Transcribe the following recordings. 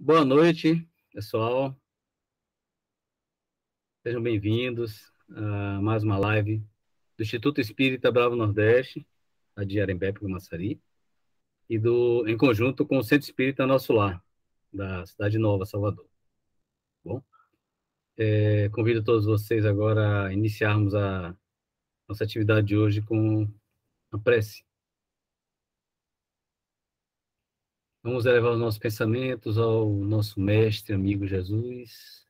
Boa noite, pessoal. Sejam bem-vindos a mais uma live do Instituto Espírita Bravo Nordeste, a de Arembepe, Camaçari, e em conjunto com o Centro Espírita Nosso Lar, da Cidade Nova, Salvador. Bom, convido todos vocês agora a iniciarmos a nossa atividade de hoje com a prece. Vamos elevar os nossos pensamentos ao nosso mestre, amigo Jesus,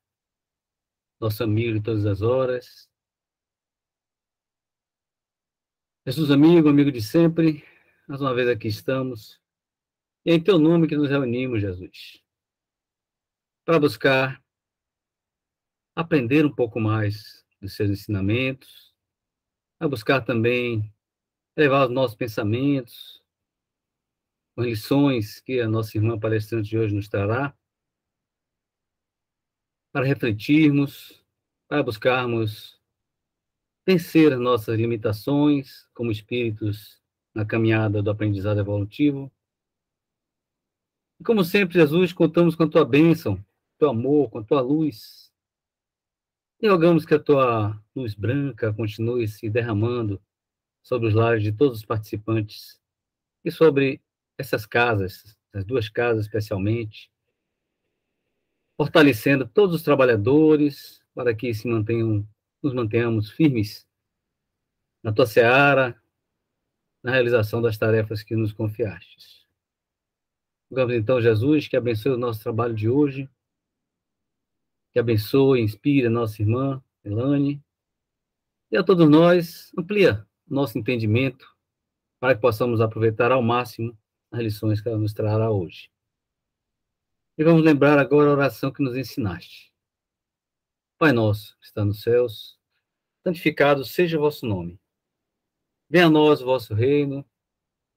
nosso amigo de todas as horas. Jesus, amigo, amigo de sempre, mais uma vez aqui estamos. E é em teu nome que nos reunimos, Jesus, para buscar aprender um pouco mais dos seus ensinamentos, para buscar também elevar os nossos pensamentos, com lições que a nossa irmã palestrante de hoje nos trará, para refletirmos, para buscarmos vencer as nossas limitações como espíritos na caminhada do aprendizado evolutivo. E como sempre, Jesus, contamos com a tua bênção, teu amor, com a tua luz. E rogamos que a tua luz branca continue se derramando sobre os lares de todos os participantes e sobre essas casas, as duas casas especialmente, fortalecendo todos os trabalhadores para que nos mantenhamos firmes na tua seara, na realização das tarefas que nos confiastes. Rogamos então, Jesus, que abençoe o nosso trabalho de hoje, que abençoe e inspire a nossa irmã Elane, e a todos nós, amplia nosso entendimento para que possamos aproveitar ao máximo as lições que ela nos trará hoje. E vamos lembrar agora a oração que nos ensinaste. Pai nosso, que está nos céus, santificado seja o vosso nome. Venha a nós o vosso reino,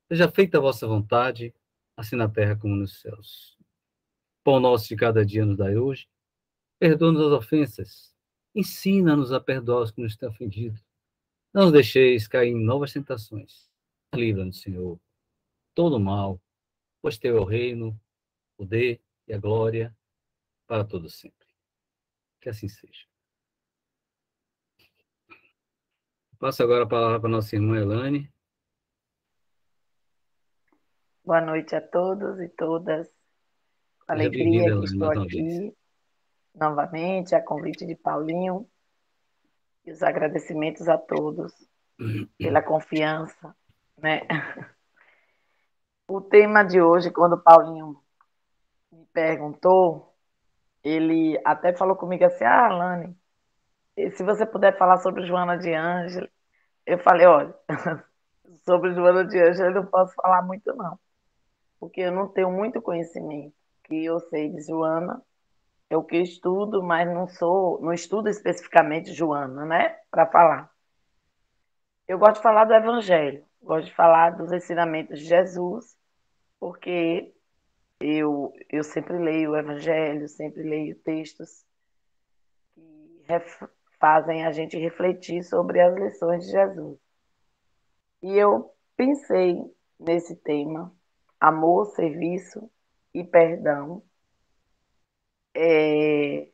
seja feita a vossa vontade, assim na terra como nos céus. Pão nosso de cada dia nos dai hoje, perdoa-nos as ofensas, ensina-nos a perdoar os que nos têm ofendido. Não nos deixeis cair em novas tentações. Livra-nos, Senhor, todo mal, pois teu é o reino, o poder e a glória para todos sempre. Que assim seja. Passo agora a palavra para a nossa irmã Elane. Boa noite a todos e todas. Com Seja bem-vinda, alegria que Elane, estou mais uma vez. aqui novamente, a convite de Paulinho, e os agradecimentos a todos pela confiança, né? O tema de hoje, quando o Paulinho me perguntou, ele até falou comigo assim: Alane, se você puder falar sobre Joana de Ângeles. Eu falei: olha, sobre Joana de Ângeles eu não posso falar muito, não, porque eu não tenho muito conhecimento. O que eu sei de Joana é o que eu estudo, mas não estudo especificamente Joana, né? Para falar. Eu gosto de falar do Evangelho, gosto de falar dos ensinamentos de Jesus, porque eu sempre leio o Evangelho, sempre leio textos que fazem a gente refletir sobre as lições de Jesus. E eu pensei nesse tema, amor, serviço e perdão,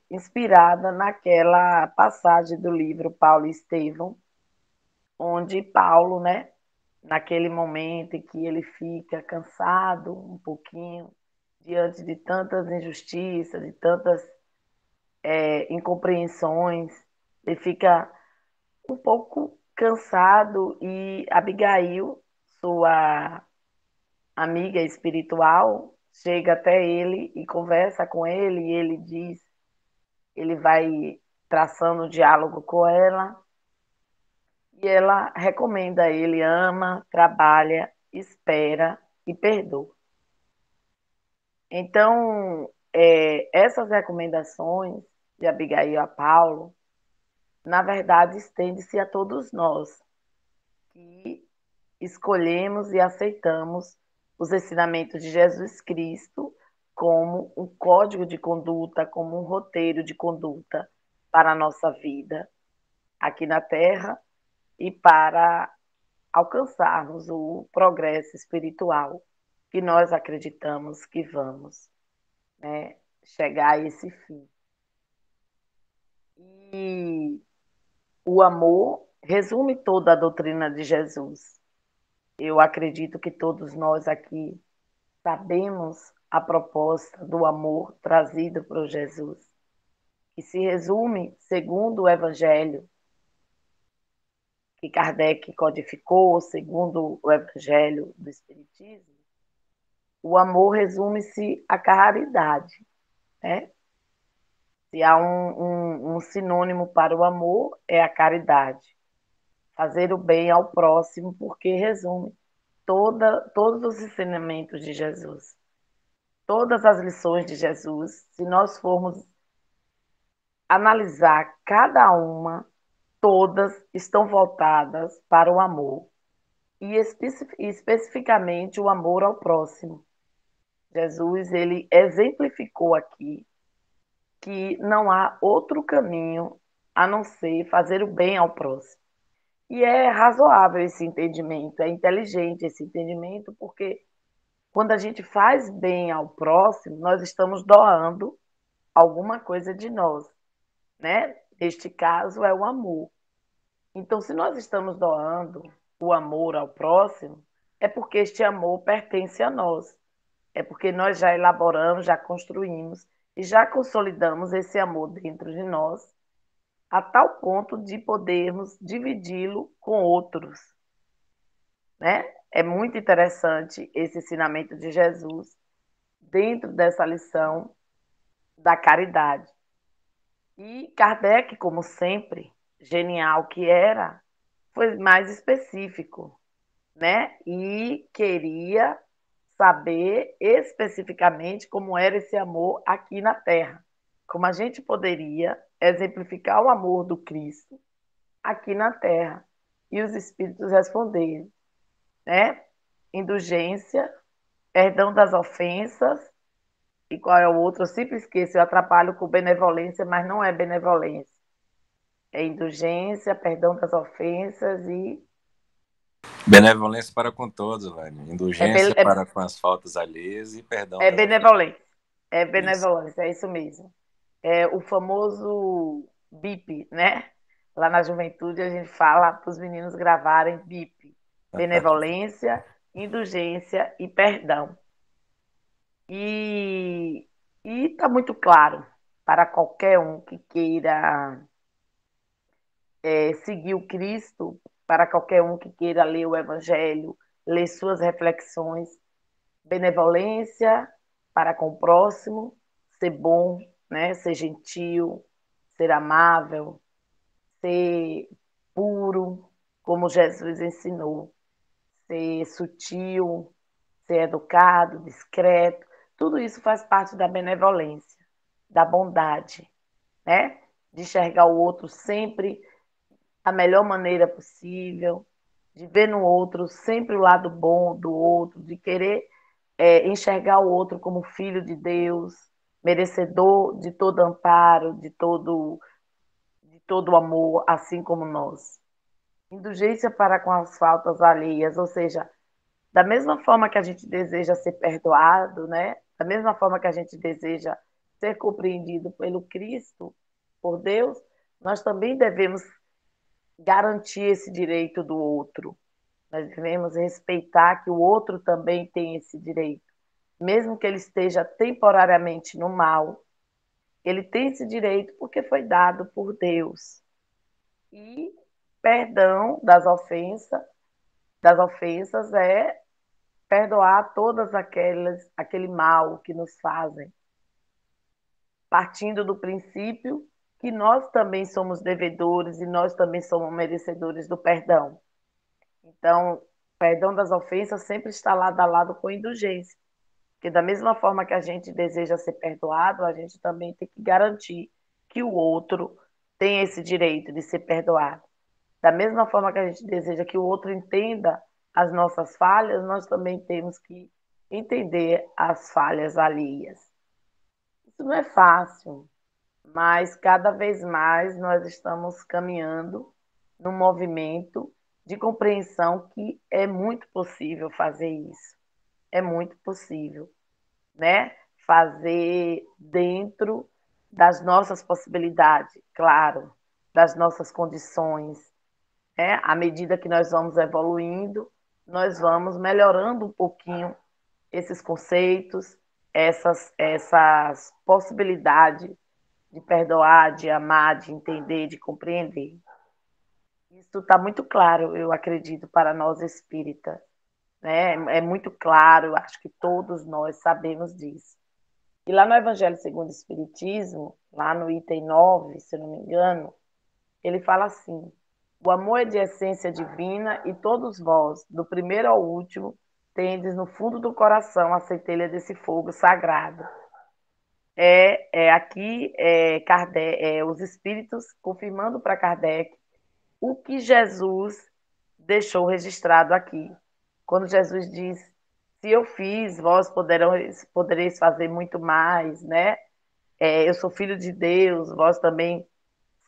inspirada naquela passagem do livro Paulo e Estevão, onde Paulo, né, naquele momento em que ele fica cansado um pouquinho diante de tantas injustiças, de tantas incompreensões, ele fica um pouco cansado e Abigail, sua amiga espiritual, chega até ele e conversa com ele e ele diz, ele vai traçando um diálogo com ela e ela recomenda a ele: ama, trabalha, espera e perdoa. Então, essas recomendações de Abigail a Paulo, na verdade, estende-se a todos nós que escolhemos e aceitamos os ensinamentos de Jesus Cristo como um código de conduta, como um roteiro de conduta para a nossa vida aqui na Terra e para alcançarmos o progresso espiritual que nós acreditamos que vamos, né? chegar a esse fim. E o amor resume toda a doutrina de Jesus. Eu acredito que todos nós aqui sabemos a proposta do amor trazido por Jesus, que se resume, segundo o Evangelho, que Kardec codificou, segundo o Evangelho do Espiritismo, o amor resume-se à caridade, né? Se há um sinônimo para o amor, é a caridade. Fazer o bem ao próximo, porque resume todos os ensinamentos de Jesus. Todas as lições de Jesus, se nós formos analisar cada uma, todas estão voltadas para o amor. E especificamente o amor ao próximo. Jesus, ele exemplificou aqui que não há outro caminho a não ser fazer o bem ao próximo. E é razoável esse entendimento, é inteligente esse entendimento, porque quando a gente faz bem ao próximo, nós estamos doando alguma coisa de nós, né? Neste caso é o amor. Então, se nós estamos doando o amor ao próximo, é porque este amor pertence a nós. É porque nós já elaboramos, já construímos e já consolidamos esse amor dentro de nós, a tal ponto de podermos dividi-lo com outros, né? É muito interessante esse ensinamento de Jesus dentro dessa lição da caridade. E Kardec, como sempre, genial que era, foi mais específico, né? E queria saber especificamente como era esse amor aqui na Terra. Como a gente poderia exemplificar o amor do Cristo aqui na Terra. E os espíritos responderam, né? Indulgência, perdão das ofensas, e qual é o outro? Eu sempre esqueço, eu atrapalho com benevolência, mas não é benevolência. É indulgência, perdão das ofensas e. Benevolência para com todos, velho. É, Indulgência para com as faltas alheias e perdão é das ofensas. benevolência. É Isso. benevolência, é isso mesmo. É o famoso BIP, né? Lá na juventude a gente fala para os meninos gravarem BIP. Benevolência, indulgência e perdão. E está muito claro para qualquer um que queira seguir o Cristo, para qualquer um que queira ler o Evangelho, ler suas reflexões, benevolência para com o próximo, ser bom, né? Ser gentil, ser amável, ser puro, como Jesus ensinou, ser sutil, ser educado, discreto. Tudo isso faz parte da benevolência, da bondade, né? De enxergar o outro sempre da melhor maneira possível, de ver no outro sempre o lado bom do outro, de querer enxergar o outro como filho de Deus, merecedor de todo amparo, de todo amor, assim como nós. Indulgência para com as faltas alheias, ou seja, da mesma forma que a gente deseja ser perdoado, né? Da mesma forma que a gente deseja ser compreendido pelo Cristo, por Deus, nós também devemos garantir esse direito do outro. Nós devemos respeitar que o outro também tem esse direito. Mesmo que ele esteja temporariamente no mal, ele tem esse direito porque foi dado por Deus. E perdão das ofensas é perdoar todas aquele mal que nos fazem, partindo do princípio que nós também somos devedores e nós também somos merecedores do perdão. Então, perdão das ofensas sempre está lado a lado com indulgência. Porque da mesma forma que a gente deseja ser perdoado, a gente também tem que garantir que o outro tem esse direito de ser perdoado. Da mesma forma que a gente deseja que o outro entenda as nossas falhas, nós também temos que entender as falhas alheias. Isso não é fácil, mas cada vez mais nós estamos caminhando num movimento de compreensão que é muito possível fazer isso. É muito possível, né? fazer dentro das nossas possibilidades, claro, das nossas condições. À medida que nós vamos evoluindo, nós vamos melhorando um pouquinho esses conceitos, essas possibilidades de perdoar, de amar, de entender, de compreender. Isso está muito claro, eu acredito, para nós espíritas. Né? É muito claro, acho que todos nós sabemos disso. E lá no Evangelho segundo o Espiritismo, lá no item 9, se eu não me engano, ele fala assim: o amor é de essência divina e todos vós, do primeiro ao último, tendes no fundo do coração a centelha desse fogo sagrado. Aqui Kardec, os espíritos confirmando para Kardec o que Jesus deixou registrado aqui. Quando Jesus diz: se eu fiz, vós podereis fazer muito mais, né? Eu sou filho de Deus, vós também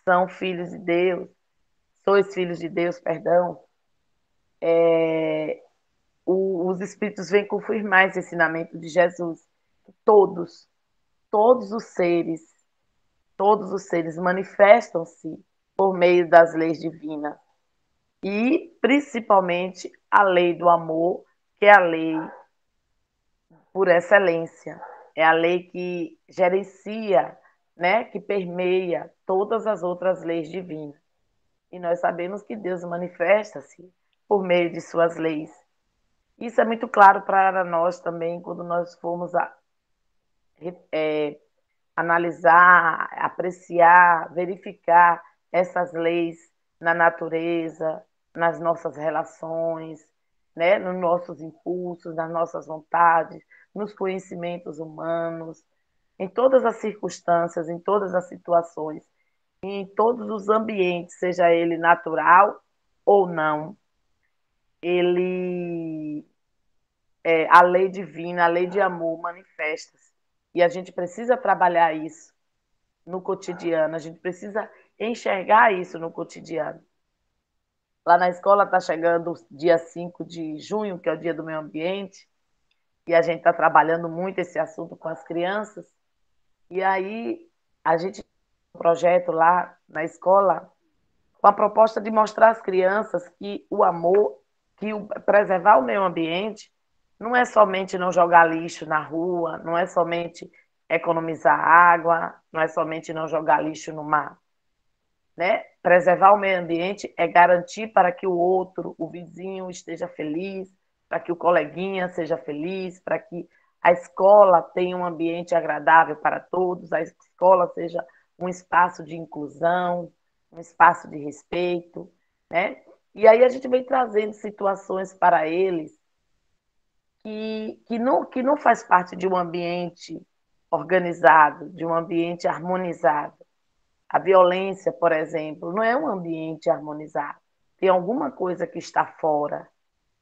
são filhos de Deus, sois filhos de Deus, perdão. Os Espíritos vêm confirmar esse ensinamento de Jesus. Todos os seres manifestam-se por meio das leis divinas. E, principalmente, a lei do amor, que é a lei por excelência. É a lei que gerencia, né, que permeia todas as outras leis divinas. E nós sabemos que Deus manifesta-se por meio de suas leis. Isso é muito claro para nós também, quando nós formos analisar, apreciar, verificar essas leis na natureza, nas nossas relações, né? Nos nossos impulsos, nas nossas vontades, nos conhecimentos humanos, em todas as circunstâncias, em todas as situações, em todos os ambientes, seja ele natural ou não, a lei divina, a lei de amor manifesta-se. E a gente precisa trabalhar isso no cotidiano, a gente precisa enxergar isso no cotidiano. Lá na escola está chegando o dia 5 de junho, que é o dia do meio ambiente, e a gente está trabalhando muito esse assunto com as crianças. E aí a gente tem um projeto lá na escola com a proposta de mostrar às crianças que o amor, preservar o meio ambiente, não é somente não jogar lixo na rua, não é somente economizar água, não é somente não jogar lixo no mar. Né? Preservar o meio ambiente é garantir para que o outro, o vizinho, esteja feliz, para que o coleguinha seja feliz, para que a escola tenha um ambiente agradável para todos, a escola seja um espaço de inclusão, um espaço de respeito, né? E aí a gente vem trazendo situações para eles que não faz parte de um ambiente organizado, de um ambiente harmonizado. A violência, por exemplo, não é um ambiente harmonizado. Tem alguma coisa que está fora,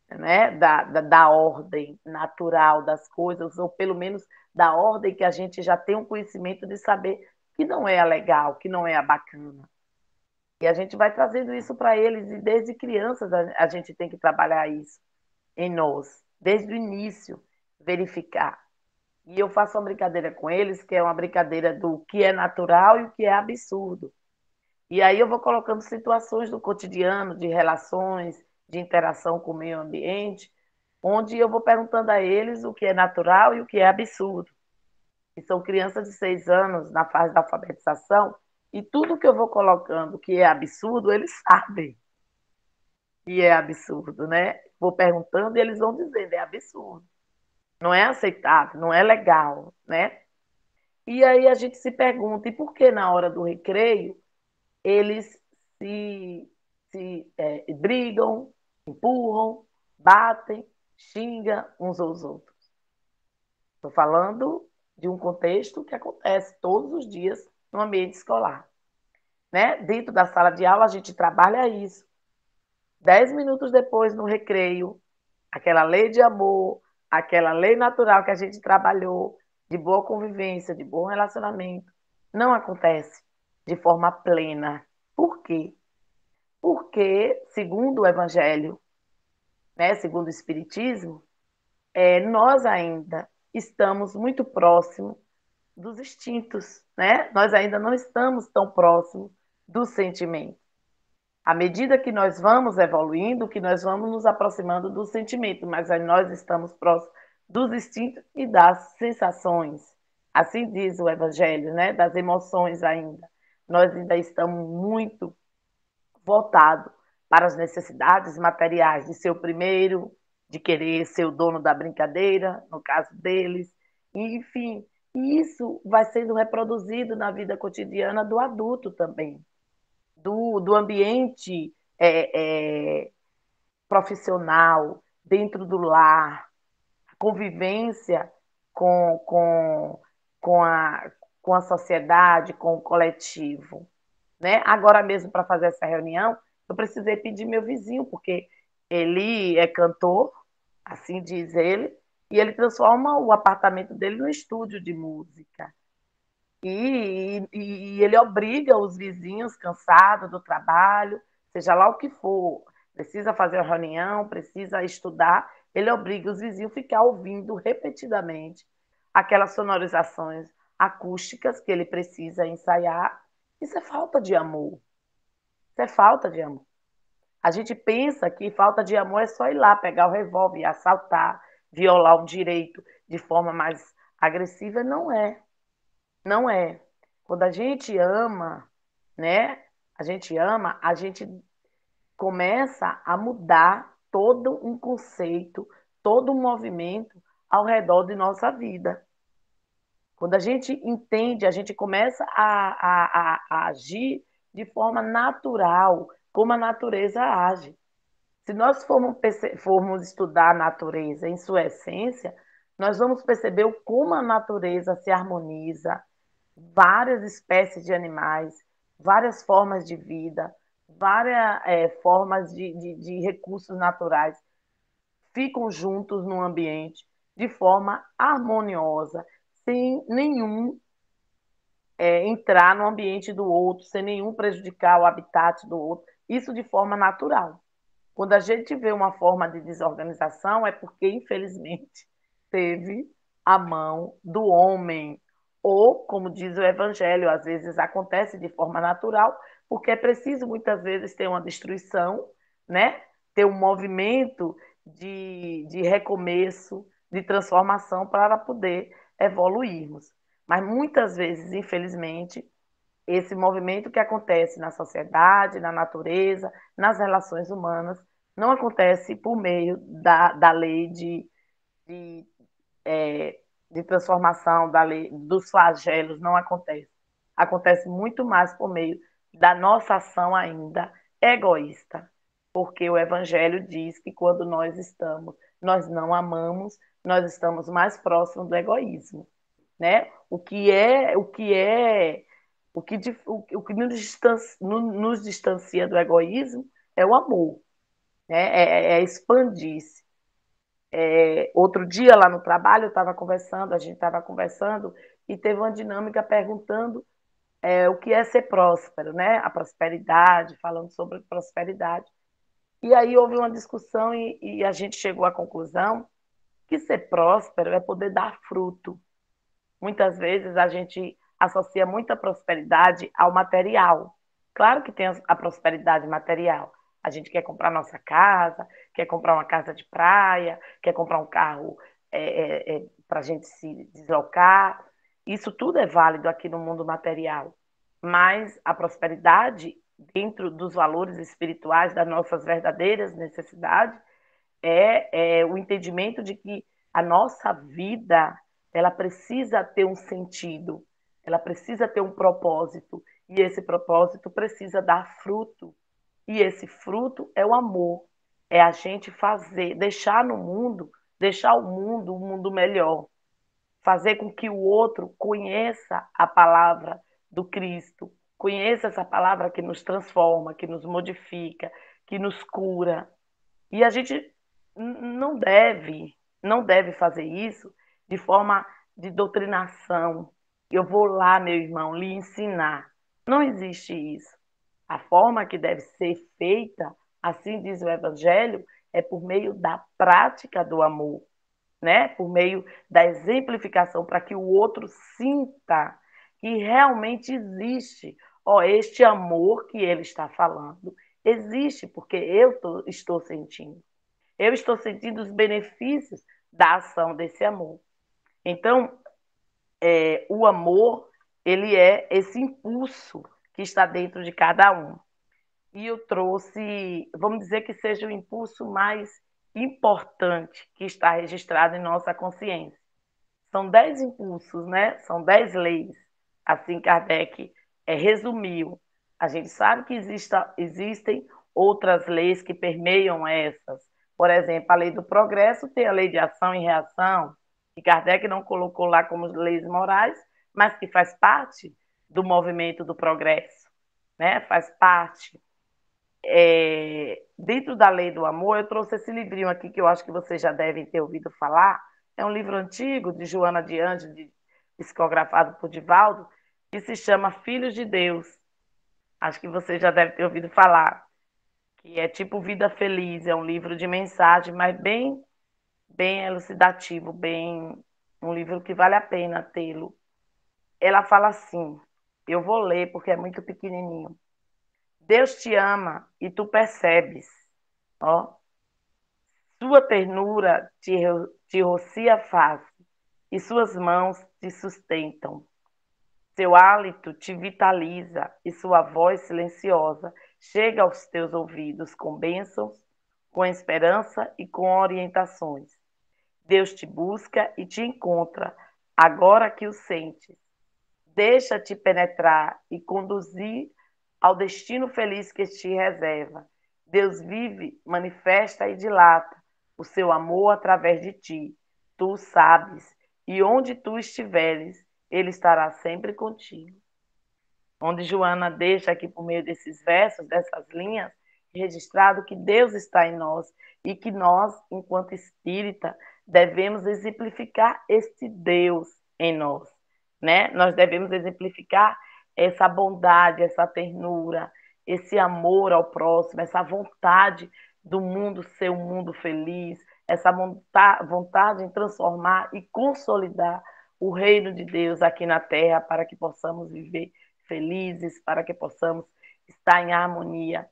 né, da ordem natural das coisas, ou pelo menos da ordem que a gente já tem um conhecimento de saber que não é a legal, que não é a bacana. E a gente vai trazendo isso para eles, e desde crianças a gente tem que trabalhar isso em nós, desde o início, verificar. E eu faço uma brincadeira com eles, que é uma brincadeira do que é natural e o que é absurdo. E aí eu vou colocando situações do cotidiano, de relações, de interação com o meio ambiente, onde eu vou perguntando a eles o que é natural e o que é absurdo. E são crianças de 6 anos na fase da alfabetização, e tudo que eu vou colocando que é absurdo, eles sabem que é absurdo, né? Vou perguntando e eles vão dizendo, é absurdo. Não é aceitável, não é legal, né? E aí a gente se pergunta, e por que na hora do recreio eles se brigam, empurram, batem, xingam uns aos outros? Estou falando de um contexto que acontece todos os dias no ambiente escolar. Né? Dentro da sala de aula, a gente trabalha isso. 10 minutos depois, no recreio, aquela lei de amor, aquela lei natural que a gente trabalhou, de boa convivência, de bom relacionamento, não acontece de forma plena. Por quê? Porque, segundo o Evangelho, né, segundo o Espiritismo, nós ainda estamos muito próximos dos instintos, né? Nós ainda não estamos tão próximos do sentimento. À medida que nós vamos evoluindo, que nós vamos nos aproximando do sentimento, mas aí nós estamos próximos dos instintos e das sensações. Assim diz o Evangelho, né? Das emoções ainda. Nós ainda estamos muito voltados para as necessidades materiais de ser o primeiro, de querer ser o dono da brincadeira, no caso deles, e, enfim, isso vai sendo reproduzido na vida cotidiana do adulto também, do ambiente profissional, dentro do lar, convivência com, com, com, a, com a sociedade, com o coletivo. Né? Agora mesmo, para fazer essa reunião, eu precisei pedir meu vizinho, porque ele é cantor, assim diz ele, e ele transforma o apartamento dele no estúdio de música. E ele obriga os vizinhos cansados do trabalho, seja lá o que for, precisa fazer uma reunião, precisa estudar, ele obriga os vizinhos a ficar ouvindo repetidamente aquelas sonorizações acústicas que ele precisa ensaiar. Isso é falta de amor. Isso é falta de amor. A gente pensa que falta de amor é só ir lá, pegar o revólver e assaltar, violar um direito de forma mais agressiva. Não é. Não é. Quando a gente ama, né? A gente começa a mudar todo um conceito, todo um movimento ao redor de nossa vida. Quando a gente entende, a gente começa a agir de forma natural, como a natureza age. Se nós formos estudar a natureza em sua essência, nós vamos perceber como a natureza se harmoniza, várias espécies de animais, várias formas de vida, várias formas de recursos naturais ficam juntos no ambiente de forma harmoniosa, sem nenhum entrar no ambiente do outro, sem nenhum prejudicar o habitat do outro, isso de forma natural. Quando a gente vê uma forma de desorganização, é porque, infelizmente, teve a mão do homem. Ou, como diz o Evangelho, às vezes acontece de forma natural, porque é preciso, muitas vezes, ter uma destruição, né? Ter um movimento de recomeço, de transformação para poder evoluirmos. Mas, muitas vezes, infelizmente, esse movimento que acontece na sociedade, na natureza, nas relações humanas, não acontece por meio da lei de, de transformação, da lei dos flagelos, não acontece. Acontece muito mais por meio da nossa ação ainda egoísta, porque o Evangelho diz que quando nós não amamos, nós estamos mais próximos do egoísmo, né? O que nos distancia do egoísmo é o amor, né? É expandir-se. Outro dia lá no trabalho a gente estava conversando e teve uma dinâmica perguntando o que é ser próspero, né? A prosperidade, falando sobre prosperidade. E aí houve uma discussão e a gente chegou à conclusão que ser próspero é poder dar fruto. Muitas vezes a gente associa muita prosperidade ao material. Claro que tem a prosperidade material. A gente quer comprar nossa casa, quer comprar uma casa de praia, quer comprar um carro para a gente se deslocar. Isso tudo é válido aqui no mundo material. Mas a prosperidade, dentro dos valores espirituais das nossas verdadeiras necessidades, é o entendimento de que a nossa vida ela precisa ter um sentido, ela precisa ter um propósito, e esse propósito precisa dar fruto. E esse fruto é o amor, é a gente fazer, deixar o mundo um mundo melhor, fazer com que o outro conheça a palavra do Cristo, conheça essa palavra que nos transforma, que nos modifica, que nos cura. E a gente não deve fazer isso de forma de doutrinação. Eu vou lá, meu irmão, lhe ensinar. Não existe isso. A forma que deve ser feita, assim diz o Evangelho, é por meio da prática do amor. né? Por meio da exemplificação, para que o outro sinta que realmente existe. Ó, este amor que ele está falando existe, porque estou sentindo. Eu estou sentindo os benefícios da ação desse amor. Então, o amor, ele é esse impulso que está dentro de cada um. E eu trouxe, vamos dizer que seja o impulso mais importante que está registrado em nossa consciência. São 10 impulsos, né? São 10 leis. Assim Kardec resumiu. A gente sabe que existem outras leis que permeiam essas. Por exemplo, a lei do progresso tem a lei de ação e reação, que Kardec não colocou lá como leis morais, mas que faz parte do movimento do progresso, né? Faz parte. Dentro da lei do amor, eu trouxe esse livrinho aqui que eu acho que vocês já devem ter ouvido falar. É um livro antigo de Joana de Ângeles, psicografado por Divaldo, que se chama Filhos de Deus. Acho que vocês já devem ter ouvido falar. Que é tipo Vida Feliz, é um livro de mensagem, mas bem elucidativo, um livro que vale a pena tê-lo. Ela fala assim, eu vou ler porque é muito pequenininho. Deus te ama e tu percebes, ó. Sua ternura te rocia a face e suas mãos te sustentam. Seu hálito te vitaliza e sua voz silenciosa chega aos teus ouvidos com bênçãos, com esperança e com orientações. Deus te busca e te encontra, agora que o sentes. Deixa-te penetrar e conduzir ao destino feliz que te reserva. Deus vive, manifesta e dilata o seu amor através de ti. Tu sabes, e onde tu estiveres, ele estará sempre contigo. Onde Joana deixa aqui por meio desses versos, dessas linhas, registrado que Deus está em nós e que nós, enquanto espírita, devemos exemplificar este Deus em nós, né? Nós devemos exemplificar essa bondade, essa ternura, esse amor ao próximo, essa vontade do mundo ser um mundo feliz, essa vontade em transformar e consolidar o reino de Deus aqui na Terra para que possamos viver felizes, para que possamos estar em harmonia.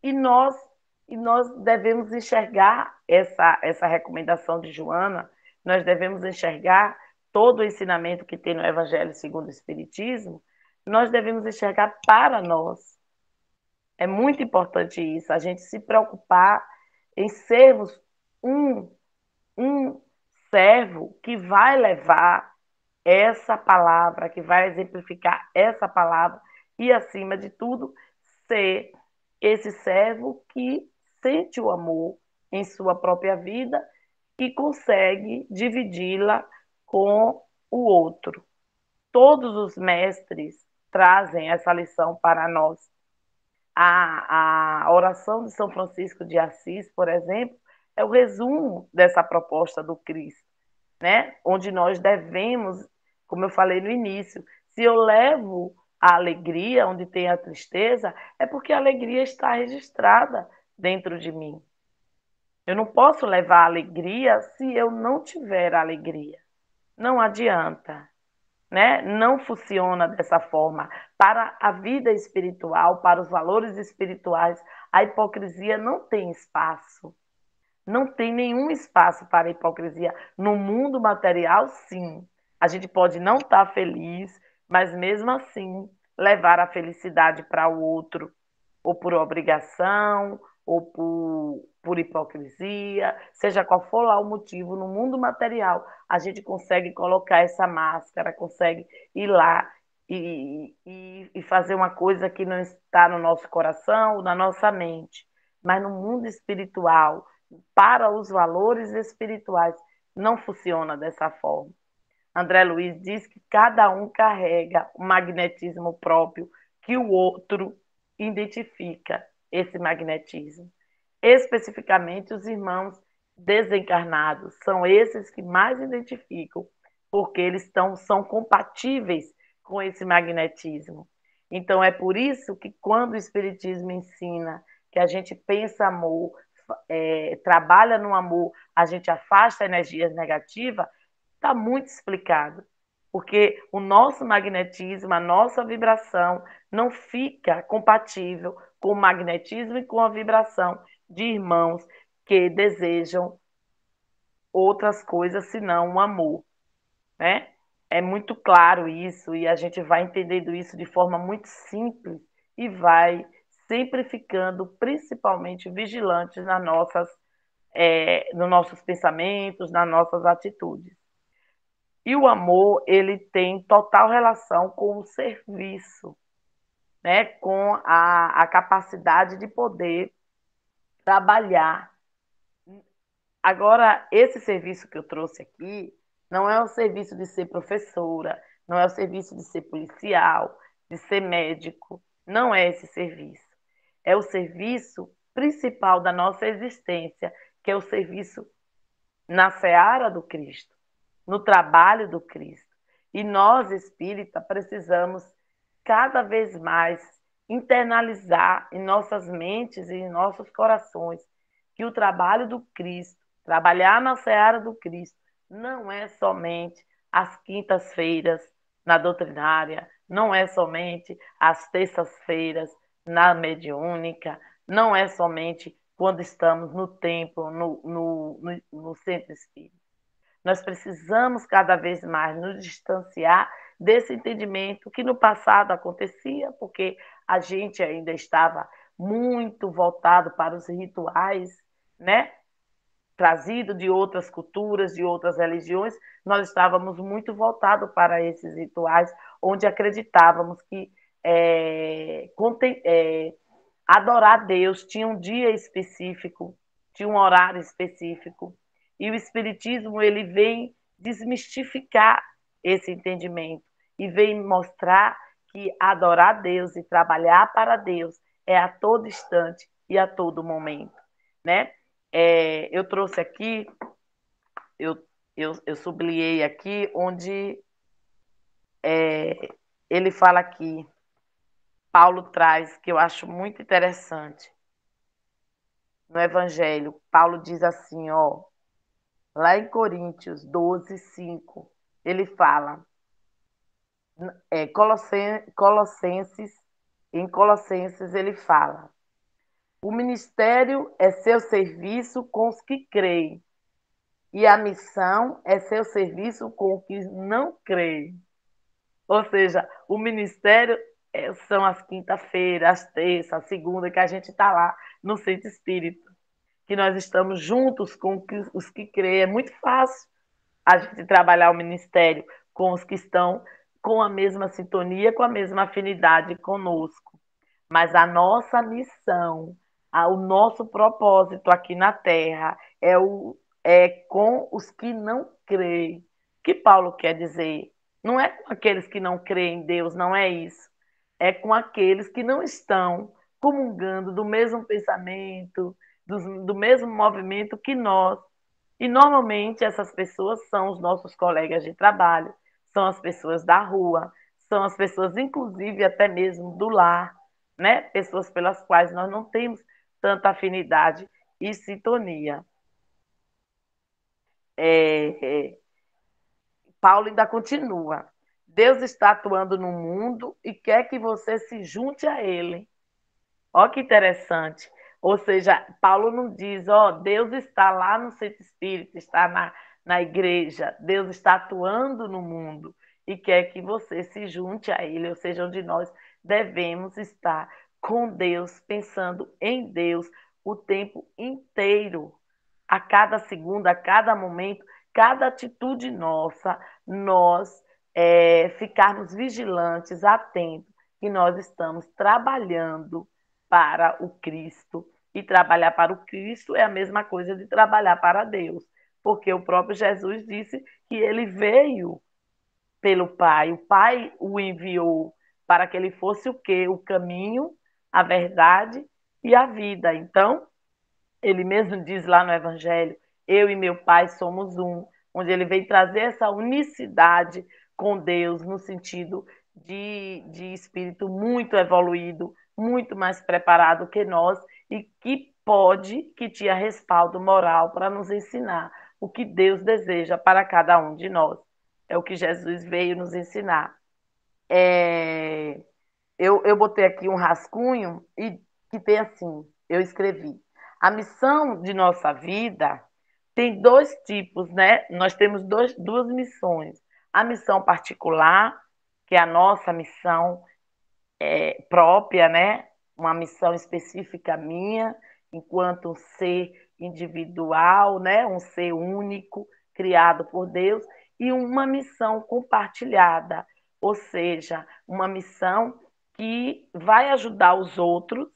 E nós devemos enxergar essa recomendação de Joana, nós devemos enxergar todo o ensinamento que tem no Evangelho segundo o Espiritismo, nós devemos enxergar para nós. É muito importante isso, a gente se preocupar em sermos um servo que vai levar essa palavra, que vai exemplificar essa palavra e, acima de tudo, ser esse servo que sente o amor em sua própria vida e consegue dividi-la com o outro. Todos os mestres trazem essa lição para nós. A oração de São Francisco de Assis, por exemplo, é o resumo dessa proposta do Cristo, né? Onde nós devemos, como eu falei no início, se eu levo a alegria onde tem a tristeza, é porque a alegria está registrada dentro de mim. Eu não posso levar a alegria se eu não tiver alegria. Não adianta, né? Não funciona dessa forma. Para a vida espiritual, para os valores espirituais, a hipocrisia não tem espaço. Não tem nenhum espaço para a hipocrisia. No mundo material, sim. A gente pode não estar feliz, mas mesmo assim levar a felicidade para o outro, ou por obrigação, ou por hipocrisia, seja qual for lá o motivo, no mundo material, a gente consegue colocar essa máscara, consegue ir lá e fazer uma coisa que não está no nosso coração, na nossa mente. Mas no mundo espiritual, para os valores espirituais, não funciona dessa forma. André Luiz diz que cada um carrega um magnetismo próprio que o outro identifica esse magnetismo. Especificamente os irmãos desencarnados são esses que mais identificam, porque eles são compatíveis com esse magnetismo. Então é por isso que quando o Espiritismo ensina que a gente pensa amor, trabalha no amor, a gente afasta energias negativas, está muito explicado. Porque o nosso magnetismo, a nossa vibração, não fica compatível com o magnetismo e com a vibração de irmãos que desejam outras coisas senão o amor, né? É muito claro isso e a gente vai entendendo isso de forma muito simples e vai sempre ficando principalmente vigilantes nos nossos pensamentos, nas nossas atitudes. E o amor, ele tem total relação com o serviço, né? Com a capacidade de poder trabalhar. Agora, esse serviço que eu trouxe aqui não é o serviço de ser professora, não é o serviço de ser policial, de ser médico, não é esse serviço. É o serviço principal da nossa existência, que é o serviço na seara do Cristo, no trabalho do Cristo. E nós, espírita, precisamos cada vez mais internalizar em nossas mentes e em nossos corações que o trabalho do Cristo, trabalhar na seara do Cristo, não é somente às quintas-feiras na doutrinária, não é somente às terças-feiras na mediúnica, não é somente quando estamos no templo, no centro espírita. Nós precisamos cada vez mais nos distanciar desse entendimento que no passado acontecia, porque a gente ainda estava muito voltado para os rituais, né? Trazido de outras culturas, de outras religiões, nós estávamos muito voltados para esses rituais, onde acreditávamos que adorar Deus tinha um dia específico, tinha um horário específico. E o Espiritismo ele vem desmistificar esse entendimento e vem mostrar que adorar Deus e trabalhar para Deus é a todo instante e a todo momento, né? Eu trouxe aqui, eu sublinhei aqui, onde ele fala aqui, Paulo traz, que eu acho muito interessante. No Evangelho, Paulo diz assim, ó, lá em Coríntios 12, 5, ele fala, em Colossenses ele fala, o ministério é seu serviço com os que creem, e a missão é seu serviço com os que não creem. Ou seja, o ministério são as quinta-feiras, as terças, a segunda, que a gente está lá no centro espírita, que nós estamos juntos com os que creem. É muito fácil a gente trabalhar o ministério com os que estão com a mesma sintonia, com a mesma afinidade conosco. Mas a nossa missão, o nosso propósito aqui na Terra é com os que não creem. O que Paulo quer dizer? Não é com aqueles que não creem em Deus, não é isso. É com aqueles que não estão comungando do mesmo pensamento, do mesmo movimento que nós. E normalmente essas pessoas são os nossos colegas de trabalho, são as pessoas da rua, são as pessoas, inclusive, até mesmo do lar, né? Pessoas pelas quais nós não temos tanta afinidade e sintonia. Paulo ainda continua. Deus está atuando no mundo e quer que você se junte a ele. Olha que interessante. Ou seja, Paulo não diz, Deus está lá no centro espírita, está na igreja, Deus está atuando no mundo e quer que você se junte a ele, ou seja, onde nós devemos estar com Deus, pensando em Deus o tempo inteiro, a cada segundo, a cada momento, cada atitude nossa, nós ficarmos vigilantes, atentos, que nós estamos trabalhando para o Cristo. E trabalhar para o Cristo é a mesma coisa de trabalhar para Deus, porque o próprio Jesus disse que ele veio pelo Pai, o Pai o enviou para que ele fosse o quê? O caminho, a verdade e a vida. Então, ele mesmo diz lá no Evangelho, eu e meu Pai somos um, onde ele vem trazer essa unicidade com Deus, no sentido de espírito muito evoluído, muito mais preparado que nós, e que pode, que tinha respaldo moral para nos ensinar o que Deus deseja para cada um de nós. É o que Jesus veio nos ensinar. Eu botei aqui um rascunho e que tem assim, eu escrevi. A missão de nossa vida tem dois tipos, né? Nós temos duas missões. A missão particular, que é a nossa missão própria, né? Uma missão específica minha, enquanto um ser individual, né? Um ser único, criado por Deus, e uma missão compartilhada, ou seja, uma missão que vai ajudar os outros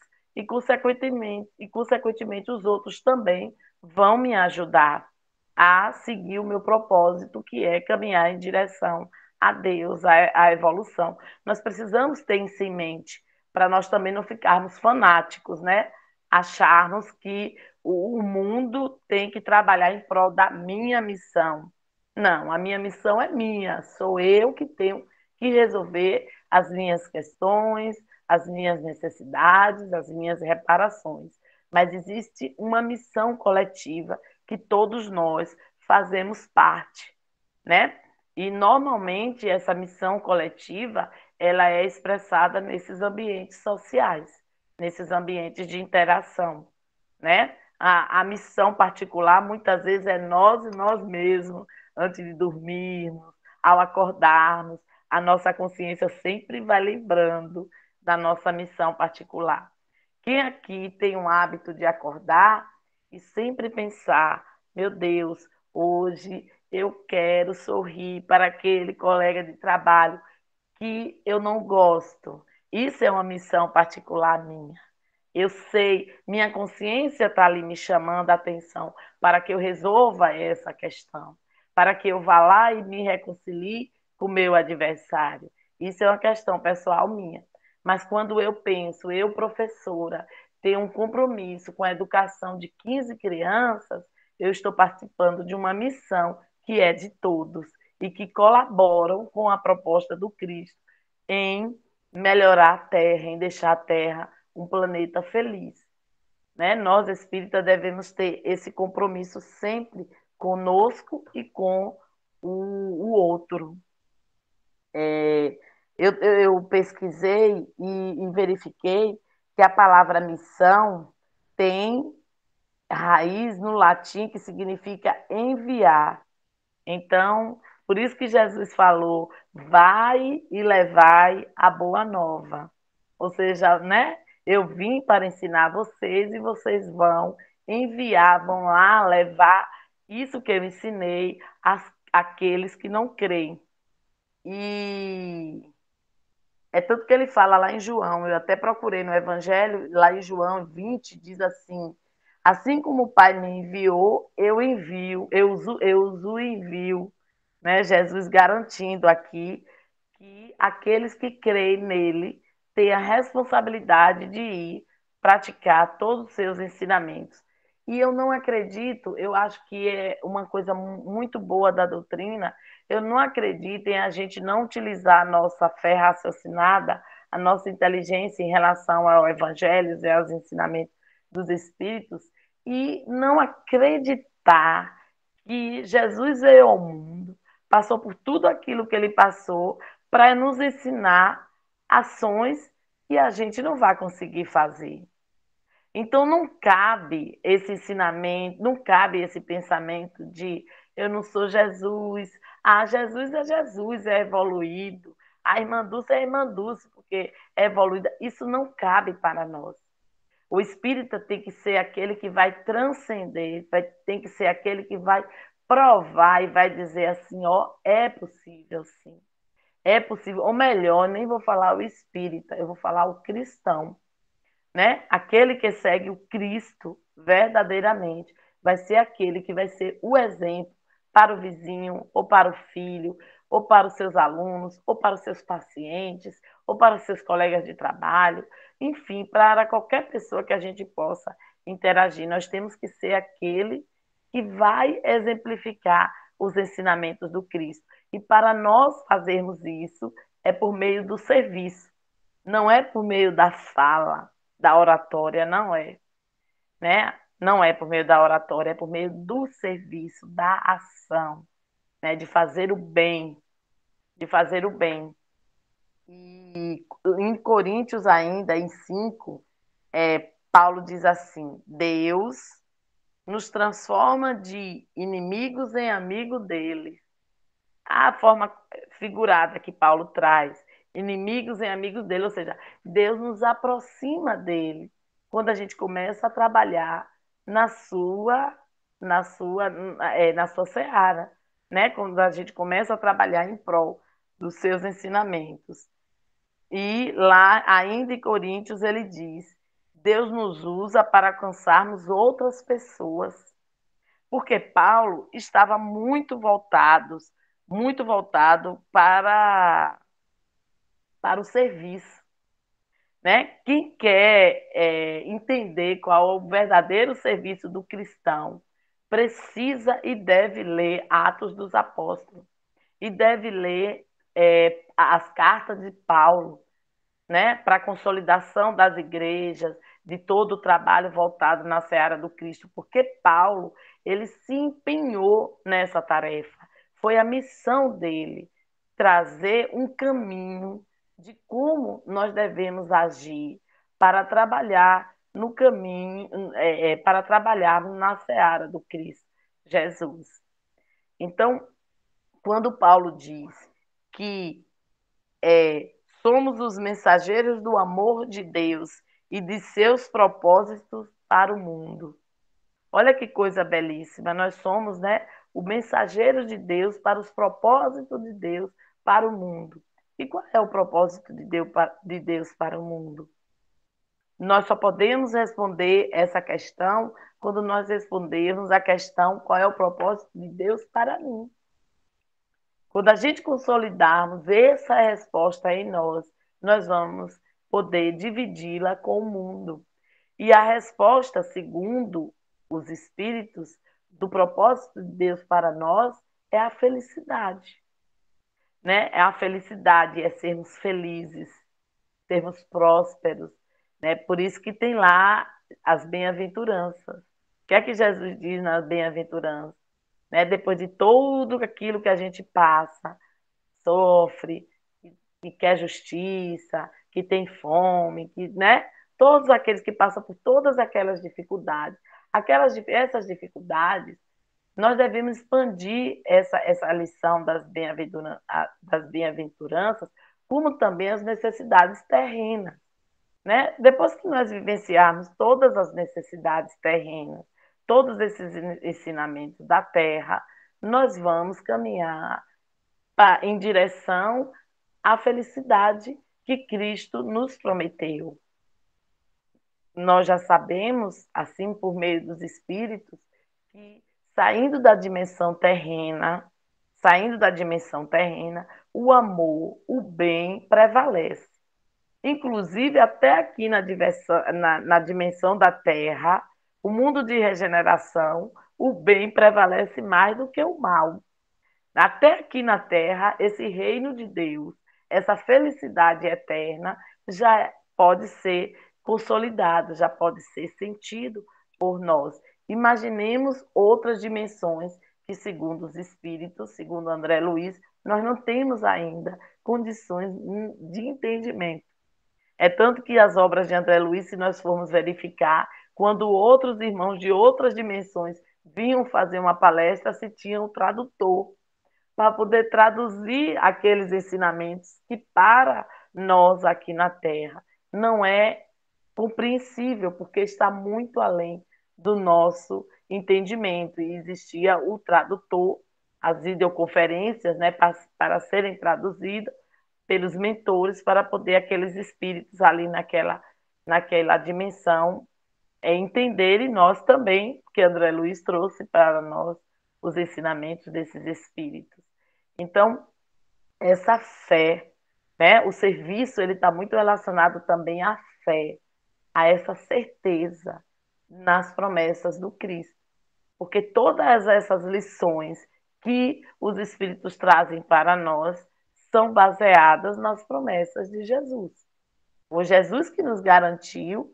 consequentemente os outros também vão me ajudar a seguir o meu propósito, que é caminhar em direção a Deus, a evolução. Nós precisamos ter isso em mente, para nós também não ficarmos fanáticos, né? Acharmos que o mundo tem que trabalhar em prol da minha missão. Não, a minha missão é minha, sou eu que tenho que resolver as minhas questões, as minhas necessidades, as minhas reparações. Mas existe uma missão coletiva que todos nós fazemos parte, né? E normalmente essa missão coletiva, ela é expressada nesses ambientes sociais, nesses ambientes de interação, né? A missão particular muitas vezes é nós e nós mesmos, antes de dormirmos, ao acordarmos, a nossa consciência sempre vai lembrando da nossa missão particular. Quem aqui tem um hábito de acordar e sempre pensar, meu Deus, hoje eu quero sorrir para aquele colega de trabalho que eu não gosto. Isso é uma missão particular minha. Eu sei, minha consciência está ali me chamando a atenção para que eu resolva essa questão, para que eu vá lá e me reconcilie com o meu adversário. Isso é uma questão pessoal minha. Mas quando eu penso, eu, professora, tenho um compromisso com a educação de 15 crianças, eu estou participando de uma missão que é de todos e que colaboram com a proposta do Cristo em melhorar a Terra, em deixar a Terra um planeta feliz. Né? Nós, espíritas, devemos ter esse compromisso sempre conosco e com o outro. Eu pesquisei e verifiquei que a palavra missão tem raiz no latim que significa enviar. Então, por isso que Jesus falou, vai e levai a boa nova. Ou seja, né? Eu vim para ensinar vocês e vocês vão enviar, vão lá levar isso que eu ensinei àqueles que não creem. E é tanto que ele fala lá em João, eu até procurei no Evangelho, lá em João 20, diz assim: assim como o Pai me enviou, eu envio, eu o envio, né? Jesus garantindo aqui que aqueles que creem nele têm a responsabilidade de ir praticar todos os seus ensinamentos. E eu não acredito, eu acho que é uma coisa muito boa da doutrina, eu não acredito em a gente não utilizar a nossa fé raciocinada, a nossa inteligência em relação ao evangelho e aos ensinamentos dos Espíritos, e não acreditar que Jesus veio ao mundo, passou por tudo aquilo que ele passou, para nos ensinar ações que a gente não vai conseguir fazer. Então não cabe esse ensinamento, não cabe esse pensamento de eu não sou Jesus. Ah, Jesus, é evoluído. A irmã Dulce é irmã Dulce, porque é evoluída. Isso não cabe para nós. O espírita tem que ser aquele que vai transcender, tem que ser aquele que vai provar e vai dizer assim, ó, é possível sim. É possível, ou melhor, nem vou falar o espírita, eu vou falar o cristão, né? Aquele que segue o Cristo verdadeiramente vai ser aquele que vai ser o exemplo para o vizinho, ou para o filho, ou para os seus alunos, ou para os seus pacientes, ou para os seus colegas de trabalho, enfim, para qualquer pessoa que a gente possa interagir. Nós temos que ser aquele que vai exemplificar os ensinamentos do Cristo. E para nós fazermos isso, é por meio do serviço, não é por meio da fala, da oratória, não é. né? Não é por meio da oratória, é por meio do serviço, da ação, né? De fazer o bem, de fazer o bem. E em Coríntios ainda, em 5, Paulo diz assim: Deus nos transforma de inimigos em amigos dele. A forma figurada que Paulo traz, inimigos em amigos dele, ou seja, Deus nos aproxima dele quando a gente começa a trabalhar na sua, na sua seara, né? Quando a gente começa a trabalhar em prol dos seus ensinamentos. E lá, ainda em Coríntios, ele diz: Deus nos usa para alcançarmos outras pessoas. Porque Paulo estava muito voltado para o serviço. Né? Quem quer entender qual é o verdadeiro serviço do cristão precisa e deve ler Atos dos Apóstolos e deve ler as cartas de Paulo, né? Para a consolidação das igrejas, de todo o trabalho voltado na seara do Cristo, porque Paulo ele se empenhou nessa tarefa. Foi a missão dele trazer um caminho de como nós devemos agir para trabalhar no caminho, para trabalhar na seara do Cristo Jesus. Então, quando Paulo diz que somos os mensageiros do amor de Deus e de seus propósitos para o mundo. Olha que coisa belíssima. Nós somos, né, o mensageiro de Deus para os propósitos de Deus para o mundo. E qual é o propósito de Deus para o mundo? Nós só podemos responder essa questão quando nós respondermos a questão: qual é o propósito de Deus para mim? Quando a gente consolidarmos essa resposta em nós, nós vamos poder dividi-la com o mundo. E a resposta, segundo os espíritos, do propósito de Deus para nós é a felicidade. Né? É a felicidade, é sermos felizes, sermos prósperos. Né? Por isso que tem lá as bem-aventuranças. O que é que Jesus diz nas bem-aventuranças? Né? Depois de tudo aquilo que a gente passa, sofre, que quer justiça, que tem fome, que, né? Todos aqueles que passam por todas aquelas dificuldades, essas dificuldades, nós devemos expandir essa lição das bem-aventuranças, como também as necessidades terrenas. Né? Depois que nós vivenciarmos todas as necessidades terrenas, todos esses ensinamentos da terra, nós vamos caminhar em direção à felicidade que Cristo nos prometeu. Nós já sabemos, assim por meio dos Espíritos, que saindo da dimensão terrena, o amor, o bem prevalece. Inclusive, até aqui na dimensão da Terra, o mundo de regeneração, o bem prevalece mais do que o mal. Até aqui na Terra, esse reino de Deus, essa felicidade eterna, já pode ser consolidado, já pode ser sentido por nós. Imaginemos outras dimensões que, segundo os espíritos, segundo André Luiz, nós não temos ainda condições de entendimento. É tanto que as obras de André Luiz, se nós formos verificar, quando outros irmãos de outras dimensões vinham fazer uma palestra, se tinha um tradutor para poder traduzir aqueles ensinamentos que para nós aqui na Terra não é compreensível, porque está muito além do nosso entendimento. E existia o tradutor, as videoconferências, né, para serem traduzidas pelos mentores, para poder aqueles espíritos ali naquela dimensão entender, e nós também, que André Luiz trouxe para nós os ensinamentos desses espíritos. Então, essa fé, né, o serviço, ele está muito relacionado também à fé, a essa certeza nas promessas do Cristo. Porque todas essas lições que os Espíritos trazem para nós são baseadas nas promessas de Jesus. Foi Jesus que nos garantiu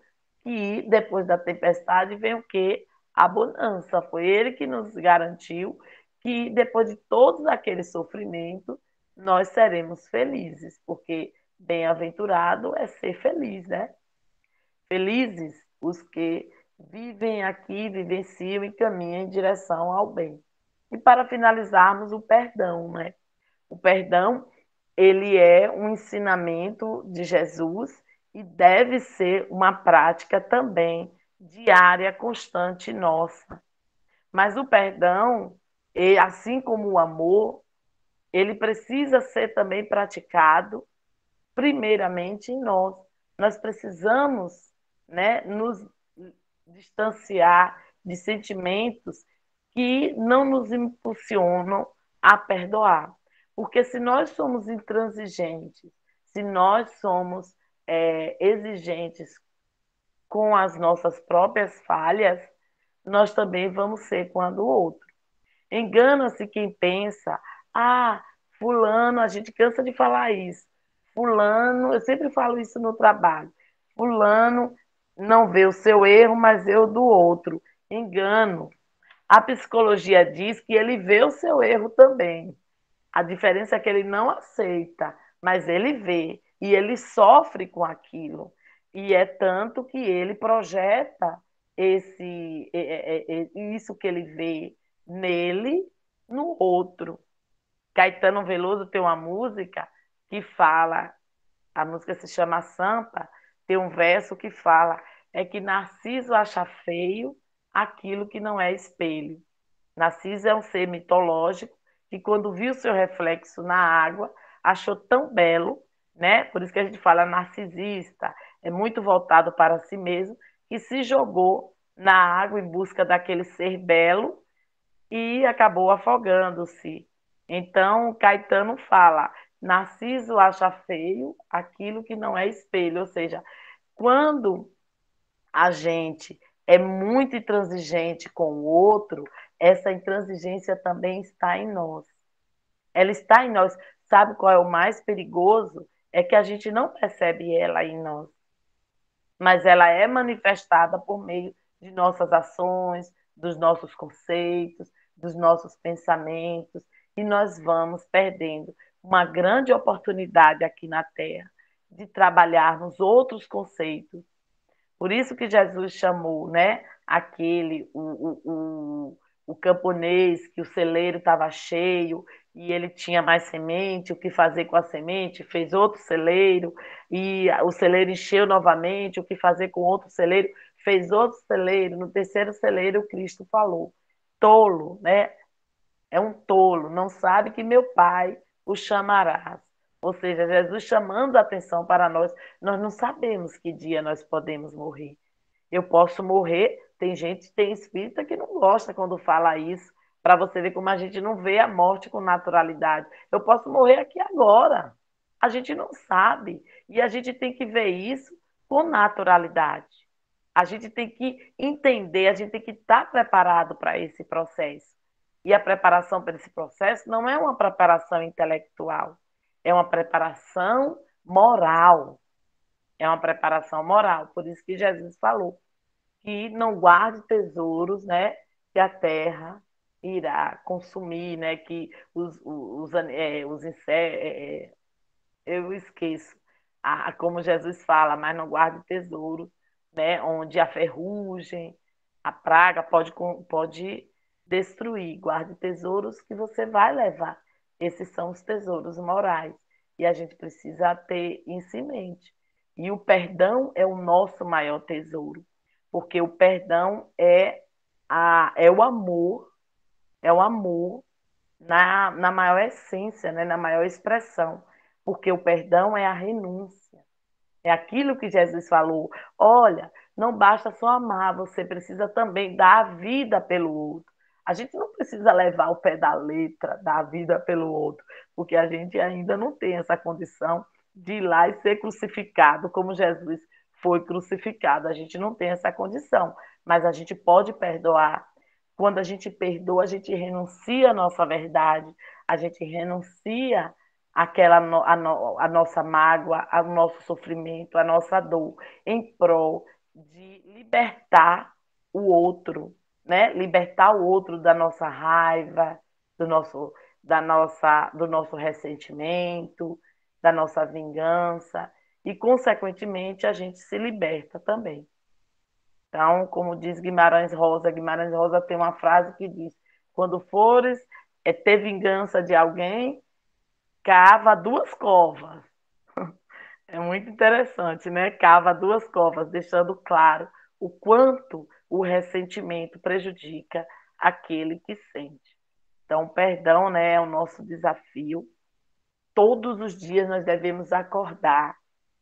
que depois da tempestade vem o quê? A bonança. Foi ele que nos garantiu que depois de todos aqueles sofrimentos, nós seremos felizes, porque bem-aventurado é ser feliz, né? Felizes os que vivem aqui, vivenciam e caminham em direção ao bem. E para finalizarmos, o perdão, né? O perdão, ele é um ensinamento de Jesus e deve ser uma prática também diária, constante nossa. Mas o perdão, assim como o amor, ele precisa ser também praticado primeiramente em nós. Nós precisamos, né, nos distanciar de sentimentos que não nos impulsionam a perdoar. Porque se nós somos intransigentes, se nós somos exigentes com as nossas próprias falhas, nós também vamos ser com a do outro. Engana-se quem pensa, fulano, a gente cansa de falar isso. Fulano, eu sempre falo isso no trabalho. Fulano não vê o seu erro, mas vê o do outro. Engano. A psicologia diz que ele vê o seu erro também. A diferença é que ele não aceita, mas ele vê e ele sofre com aquilo. E é tanto que ele projeta isso que ele vê nele no outro. Caetano Veloso tem uma música que fala, a música se chama Sampa, tem um verso que fala é que Narciso acha feio aquilo que não é espelho. Narciso é um ser mitológico que, quando viu seu reflexo na água, achou tão belo, né? Por isso que a gente fala narcisista, é muito voltado para si mesmo, que se jogou na água em busca daquele ser belo e acabou afogando-se. Então, Caetano fala: Narciso acha feio aquilo que não é espelho, ou seja, quando a gente é muito intransigente com o outro, essa intransigência também está em nós. Ela está em nós. Sabe qual é o mais perigoso? É que a gente não percebe ela em nós, mas ela é manifestada por meio de nossas ações, dos nossos conceitos, dos nossos pensamentos, e nós vamos perdendo uma grande oportunidade aqui na Terra de trabalharmos outros conceitos. Por isso que Jesus chamou, né, o camponês, que o celeiro estava cheio e ele tinha mais semente, o que fazer com a semente, fez outro celeiro, e o celeiro encheu novamente, o que fazer com outro celeiro, fez outro celeiro. No terceiro celeiro, Cristo falou: tolo, né? É um tolo, não sabe que meu Pai o chamará. Ou seja, Jesus chamando a atenção para nós. Nós não sabemos que dia nós podemos morrer. Eu posso morrer, tem gente, tem espírita que não gosta quando fala isso, para você ver como a gente não vê a morte com naturalidade. Eu posso morrer aqui agora. A gente não sabe. E a gente tem que ver isso com naturalidade. A gente tem que entender, a gente tem que estar preparado para esse processo. E a preparação para esse processo não é uma preparação intelectual, é uma preparação moral. É uma preparação moral. Por isso que Jesus falou que não guarde tesouros, né, que a terra irá consumir, né, que os insetos, eu esqueço, como Jesus fala, mas não guarde tesouros, né, onde a ferrugem, a praga pode destruir. Guarde tesouros que você vai levar. Esses são os tesouros morais. E a gente precisa ter isso em mente. E o perdão é o nosso maior tesouro, porque o perdão é o amor na maior essência, né? Na maior expressão, porque o perdão é a renúncia. É aquilo que Jesus falou: olha, não basta só amar, você precisa também dar a vida pelo outro. A gente não precisa levar o pé da letra, dar a vida pelo outro, porque a gente ainda não tem essa condição de ir lá e ser crucificado como Jesus foi crucificado. A gente não tem essa condição, mas a gente pode perdoar. Quando a gente perdoa, a gente renuncia à nossa verdade, a gente renuncia a nossa mágoa, ao nosso sofrimento, a nossa dor, em prol de libertar o outro, né? Libertar o outro da nossa raiva, do nosso ressentimento, da nossa vingança, e, consequentemente, a gente se liberta também. Então, como diz Guimarães Rosa tem uma frase que diz: quando fores ter vingança de alguém, cava duas covas. É muito interessante, né? Cava duas covas, deixando claro o quanto o ressentimento prejudica aquele que sente. Então, o perdão, né, é o nosso desafio. Todos os dias nós devemos acordar,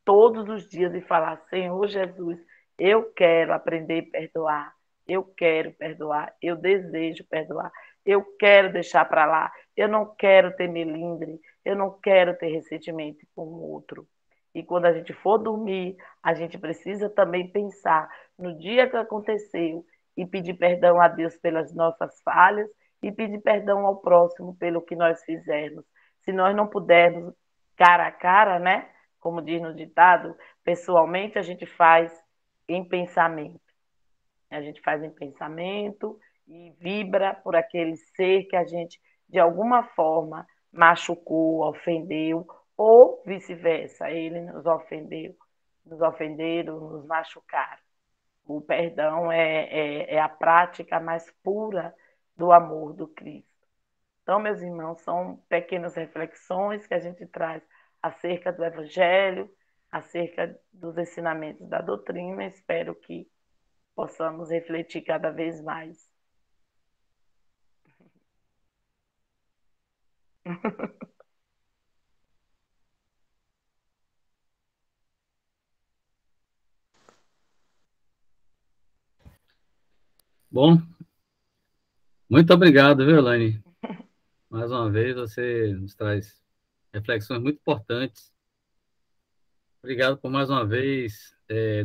todos os dias, e falar: Senhor Jesus, eu quero aprender a perdoar, eu quero perdoar, eu desejo perdoar, eu quero deixar para lá, eu não quero ter melindre, eu não quero ter ressentimento com o outro. E quando a gente for dormir, a gente precisa também pensar no dia que aconteceu e pedir perdão a Deus pelas nossas falhas e pedir perdão ao próximo pelo que nós fizermos. Se nós não pudermos cara a cara, né? Como diz no ditado, pessoalmente a gente faz em pensamento. A gente faz em pensamento e vibra por aquele ser que a gente, de alguma forma, machucou, ofendeu, ou vice-versa, ele nos ofendeu, nos ofenderam, nos machucaram. O perdão é a prática mais pura do amor do Cristo. Então, meus irmãos, são pequenas reflexões que a gente traz acerca do Evangelho, acerca dos ensinamentos da doutrina. Espero que possamos refletir cada vez mais. Bom, muito obrigado, viu, Elaine? Mais uma vez, você nos traz reflexões muito importantes. Obrigado por mais uma vez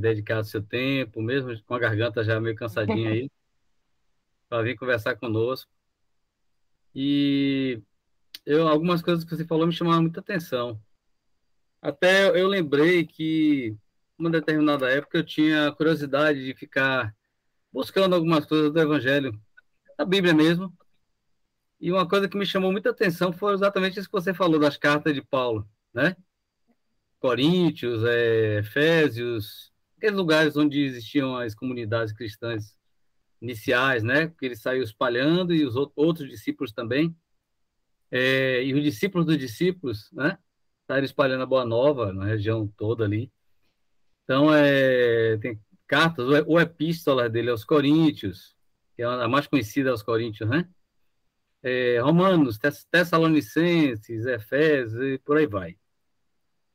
dedicar o seu tempo, mesmo com a garganta já meio cansadinha aí, para vir conversar conosco. E algumas coisas que você falou me chamaram muita atenção. Até eu lembrei que, uma determinada época, eu tinha curiosidade de ficar buscando algumas coisas do Evangelho, da Bíblia mesmo. E uma coisa que me chamou muita atenção foi exatamente isso que você falou das cartas de Paulo, né? Coríntios, Efésios, aqueles lugares onde existiam as comunidades cristãs iniciais, né? Que ele saiu espalhando e os outros discípulos também. E os discípulos dos discípulos, né? Saíram espalhando a Boa Nova na região toda ali. Então, tem cartas, ou epístola dele aos Coríntios, que é a mais conhecida aos Coríntios, né? Romanos, Tessalonicenses, Efésios e por aí vai.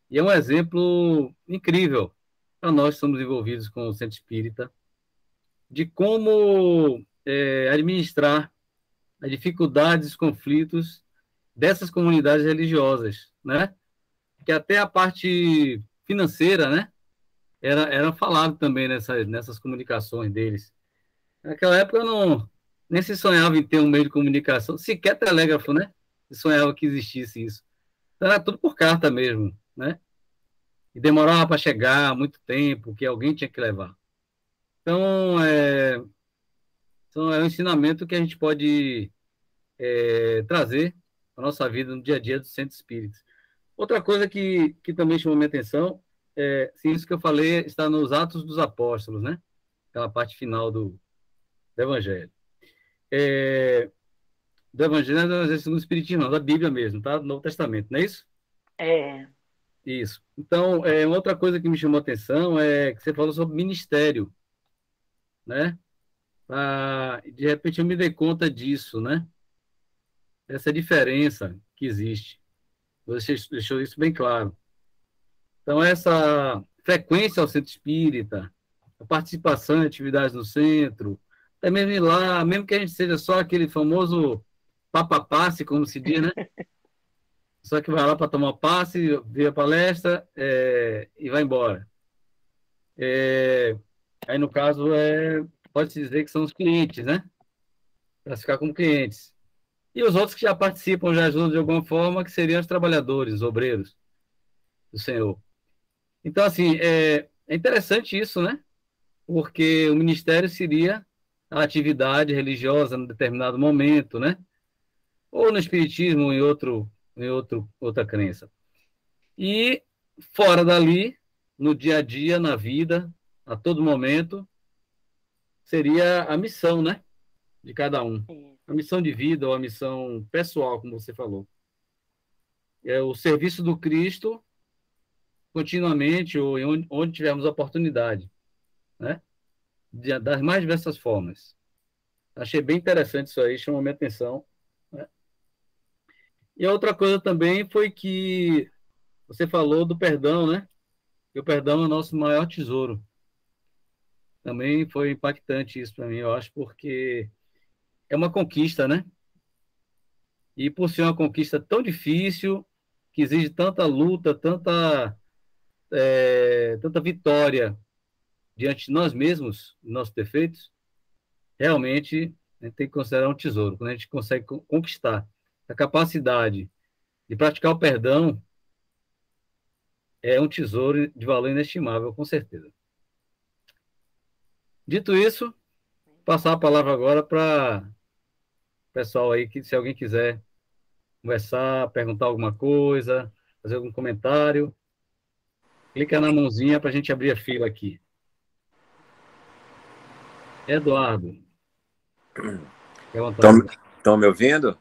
E é um exemplo incrível para nós que estamos envolvidos com o Centro Espírita, de como administrar as dificuldades, os conflitos dessas comunidades religiosas, né? Que até a parte financeira, né? Era falado também nessas comunicações deles. Naquela época nem se sonhava em ter um meio de comunicação, sequer telégrafo, né? Se sonhava que existisse isso. Então, era tudo por carta mesmo, né? E demorava para chegar muito tempo, que alguém tinha que levar. Então, é um ensinamento que a gente pode trazer para a nossa vida no dia a dia do Centro Espírita. Outra coisa que também chamou minha atenção, sim, isso que eu falei está nos Atos dos Apóstolos, né? Aquela parte final do Evangelho. Do Evangelho, não é do Evangelho segundo o Espiritismo, não, da Bíblia mesmo, tá? Do Novo Testamento, não é isso? É. Isso. Então, uma outra coisa que me chamou a atenção é que você falou sobre ministério, né? De repente eu me dei conta disso, né? Essa diferença que existe. Você deixou isso bem claro. Então, essa frequência ao centro espírita, a participação em atividades no centro, até mesmo ir lá, mesmo que a gente seja só aquele famoso passe, como se diz, né? Só que vai lá para tomar passe, ver a palestra e vai embora. Aí, no caso, pode-se dizer que são os clientes, né? Para ficar como clientes. E os outros que já participam, já ajudam de alguma forma, que seriam os trabalhadores, os obreiros do Senhor. Então, assim, é interessante isso, né? porque o ministério seria a atividade religiosa em determinado momento, né? Ou no espiritismo, ou outra crença. E fora dali, no dia a dia, na vida, a todo momento, seria a missão, né? De cada um. A missão de vida ou a missão pessoal, como você falou. É o serviço do Cristo continuamente, ou onde tivermos oportunidade, né? Das mais diversas formas. Achei bem interessante isso aí, chamou minha atenção, né? E a outra coisa também foi que você falou do perdão, né? Que o perdão é o nosso maior tesouro. Também foi impactante isso para mim, eu acho, porque é uma conquista, né? E por ser uma conquista tão difícil, que exige tanta luta, tanta vitória diante de nós mesmos, nossos defeitos, realmente a gente tem que considerar um tesouro. Quando a gente consegue conquistar a capacidade de praticar o perdão, é um tesouro de valor inestimável, com certeza. Dito isso, passar a palavra agora para o pessoal aí, que se alguém quiser conversar, perguntar alguma coisa, fazer algum comentário, clica na mãozinha para a gente abrir a fila aqui. Eduardo, fique à vontade. Estão me ouvindo?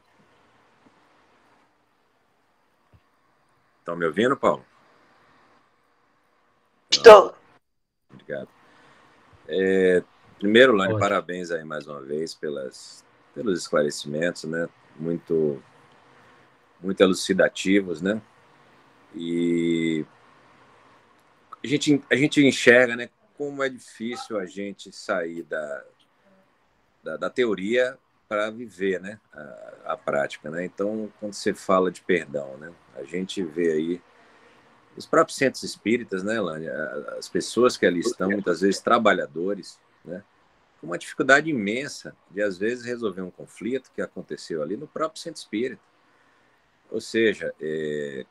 Estão me ouvindo, Paulo? Estou. Obrigado. Primeiro, Lani, Ótimo. parabéns aí mais uma vez pelos esclarecimentos, né? Muito elucidativos, né? E a gente enxerga, né, como é difícil a gente sair da teoria para viver, né, a prática, né? Então, quando você fala de perdão, né, a gente vê aí os próprios centros espíritas, né, Lani, as pessoas que ali estão, muitas vezes trabalhadores, né, com uma dificuldade imensa de, às vezes, resolver um conflito que aconteceu ali no próprio centro espírita. Ou seja,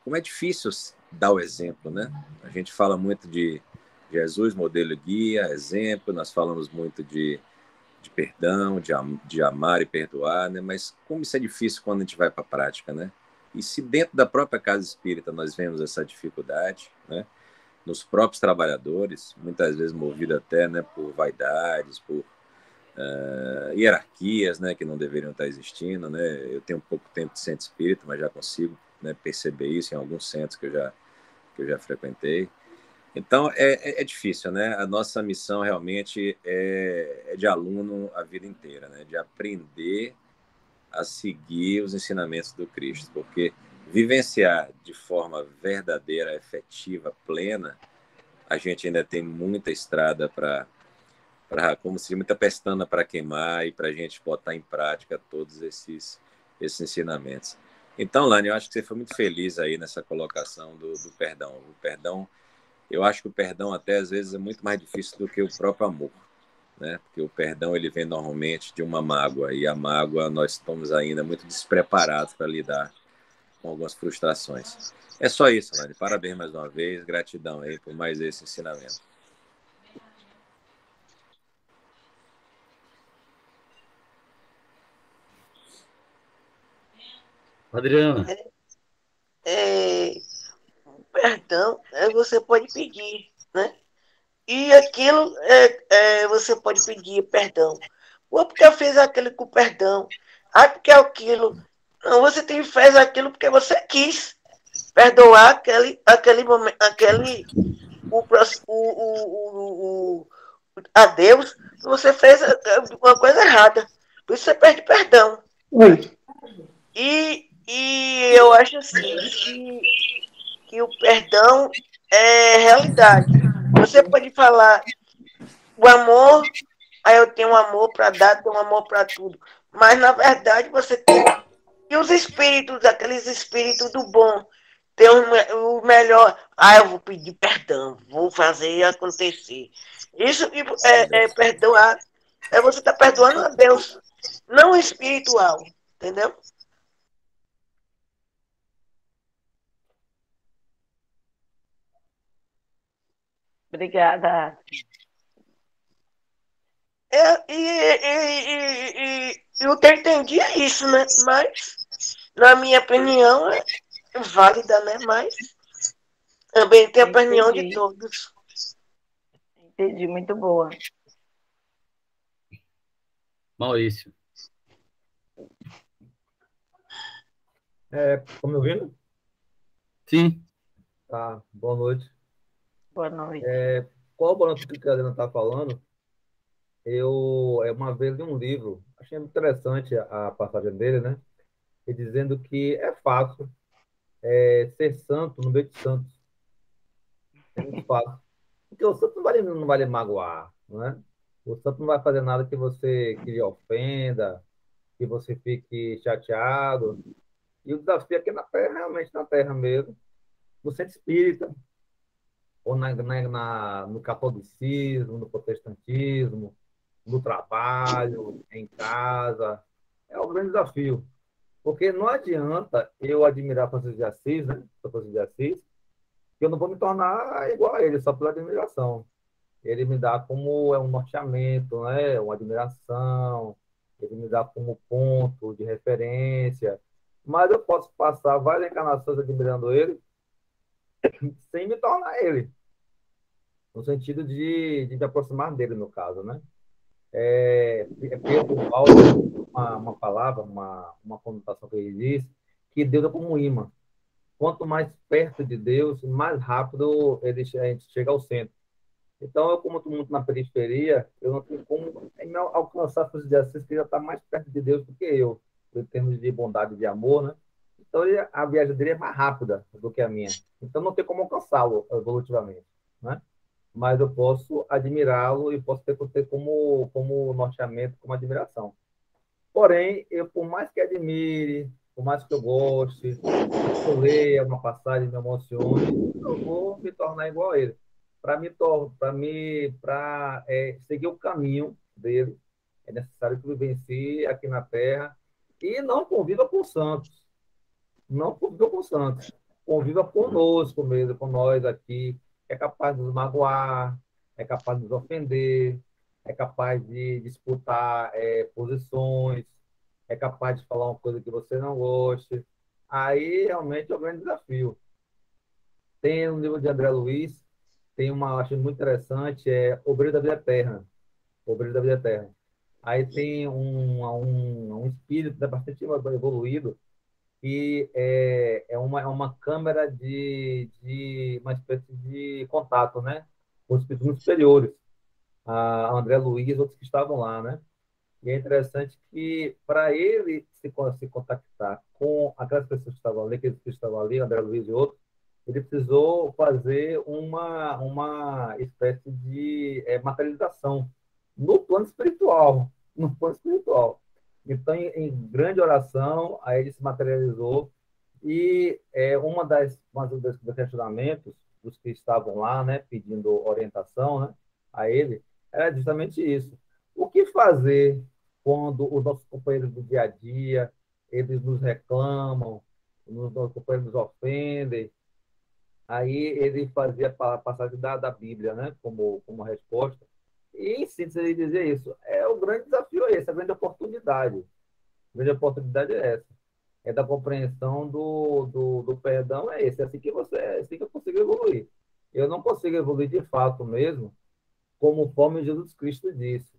como é difícil dar o exemplo, né? A gente fala muito de Jesus, modelo e guia, exemplo, nós falamos muito de perdão, de amar e perdoar, né? Mas como isso é difícil quando a gente vai para a prática, né? E se dentro da própria casa espírita nós vemos essa dificuldade, né? Nos próprios trabalhadores, muitas vezes movido até, né, por vaidades, por hierarquias, né, que não deveriam estar existindo, né? Eu tenho pouco tempo de centro espírita, mas já consigo, né, perceber isso em alguns centros que eu já frequentei. Então, é difícil, né? A nossa missão realmente é de aluno a vida inteira, né? De aprender a seguir os ensinamentos do Cristo, porque vivenciar de forma verdadeira, efetiva, plena, a gente ainda tem muita estrada como se muita pestana para queimar e para a gente botar em prática todos esses ensinamentos. Então, Lani, eu acho que você foi muito feliz aí nessa colocação do perdão. O perdão, eu acho que o perdão até às vezes é muito mais difícil do que o próprio amor, né? Porque o perdão ele vem normalmente de uma mágoa e a mágoa nós estamos ainda muito despreparados para lidar com algumas frustrações. É só isso, Lani. Parabéns mais uma vez, gratidão aí por mais esse ensinamento. Adriana. Perdão, você pode pedir, né? E aquilo você pode pedir perdão. Ou porque fez aquilo com perdão. Ah, porque aquilo. Não, você fez aquilo porque você quis perdoar aquele momento, a Deus, você fez uma coisa errada. Por isso você pede perdão. E eu acho assim que o perdão é realidade. Você pode falar o amor, aí eu tenho um amor para dar, tenho um amor para tudo. Mas, na verdade, você tem. E os espíritos, aqueles espíritos do bom, tem o melhor. Ah, eu vou pedir perdão, vou fazer acontecer. Isso é perdoar. Você está perdoando a Deus, não o espiritual. Entendeu? Obrigada. Eu até entendi isso, né? Mas, na minha opinião, é válida, né? Mas também tem a opinião de Entendi, todos. entendi, muito boa. Maurício. Tá me ouvindo? Sim. Tá, boa noite. Boa noite. Qual o balanço que a Adriana está falando? Uma vez li um livro, achei muito interessante a passagem dele, né? E dizendo que é fácil ser santo no meio de santos. É muito fácil. Porque o santo não vai lhe magoar, não é? O santo não vai fazer nada que lhe ofenda, que você fique chateado. E o desafio aqui na Terra, realmente na Terra mesmo, no centro espírita, ou no catolicismo, no protestantismo, no trabalho, em casa. É um grande desafio. Porque não adianta eu admirar Francisco de Assis, né? Sou Francisco de Assis, que eu não vou me tornar igual a ele, só pela admiração. Ele me dá como um norteamento, né? Uma admiração, ele me dá como ponto de referência. Mas eu posso passar várias encarnações admirando ele sem me tornar ele, no sentido de me aproximar dele, no caso, né? Pedro Paulo, uma palavra, uma conotação que ele diz, que Deus é como um imã. Quanto mais perto de Deus, mais rápido a gente chega ao centro. Então, eu, como estou muito na periferia, eu não tenho como alcançar a de Assis, que já está mais perto de Deus do que eu, em termos de bondade e de amor, né? Então, a viagem dele é mais rápida do que a minha. Então, não tem como alcançá-lo evolutivamente, né? Mas eu posso admirá-lo e posso ter como norteamento, como admiração. Porém, eu, por mais que admire, por mais que eu goste, eu leia uma passagem, me emocione, eu vou me tornar igual a ele. Para seguir o caminho dele, é necessário que eu vivencie aqui na Terra e não conviva com santos. Não conviva com santos. Conviva conosco mesmo, com nós aqui. É capaz de nos magoar, é capaz de nos ofender, é capaz de disputar posições, é capaz de falar uma coisa que você não goste. Aí realmente é um grande desafio. Tem um livro de André Luiz, tem uma, acho muito interessante, Obreiro da Vida Eterna. Obreiro da Vida Eterna. Aí tem um espírito, né, bastante evoluído, que é uma câmera de uma espécie de contato, né? Com os espíritos superiores, a André Luiz e outros que estavam lá, né? E é interessante que, para ele se contactar com aquelas pessoas que estavam ali, aqueles que estavam ali, André Luiz e outros, ele precisou fazer uma espécie de materialização no plano espiritual. No plano espiritual. Então, em grande oração, aí ele se materializou. E uma dos questionamentos dos que estavam lá, né, pedindo orientação, né, a ele, era justamente isso. O que fazer quando os nossos companheiros do dia a dia, eles nos reclamam, os nossos companheiros nos ofendem? Aí ele fazia a passagem da Bíblia, né, como resposta. E, em síntese, ele dizia isso. O grande desafio é esse, a grande oportunidade. A grande oportunidade é essa. É da compreensão do perdão, é esse. É assim que eu consigo evoluir. Eu não consigo evoluir de fato mesmo, conforme Jesus Cristo disse.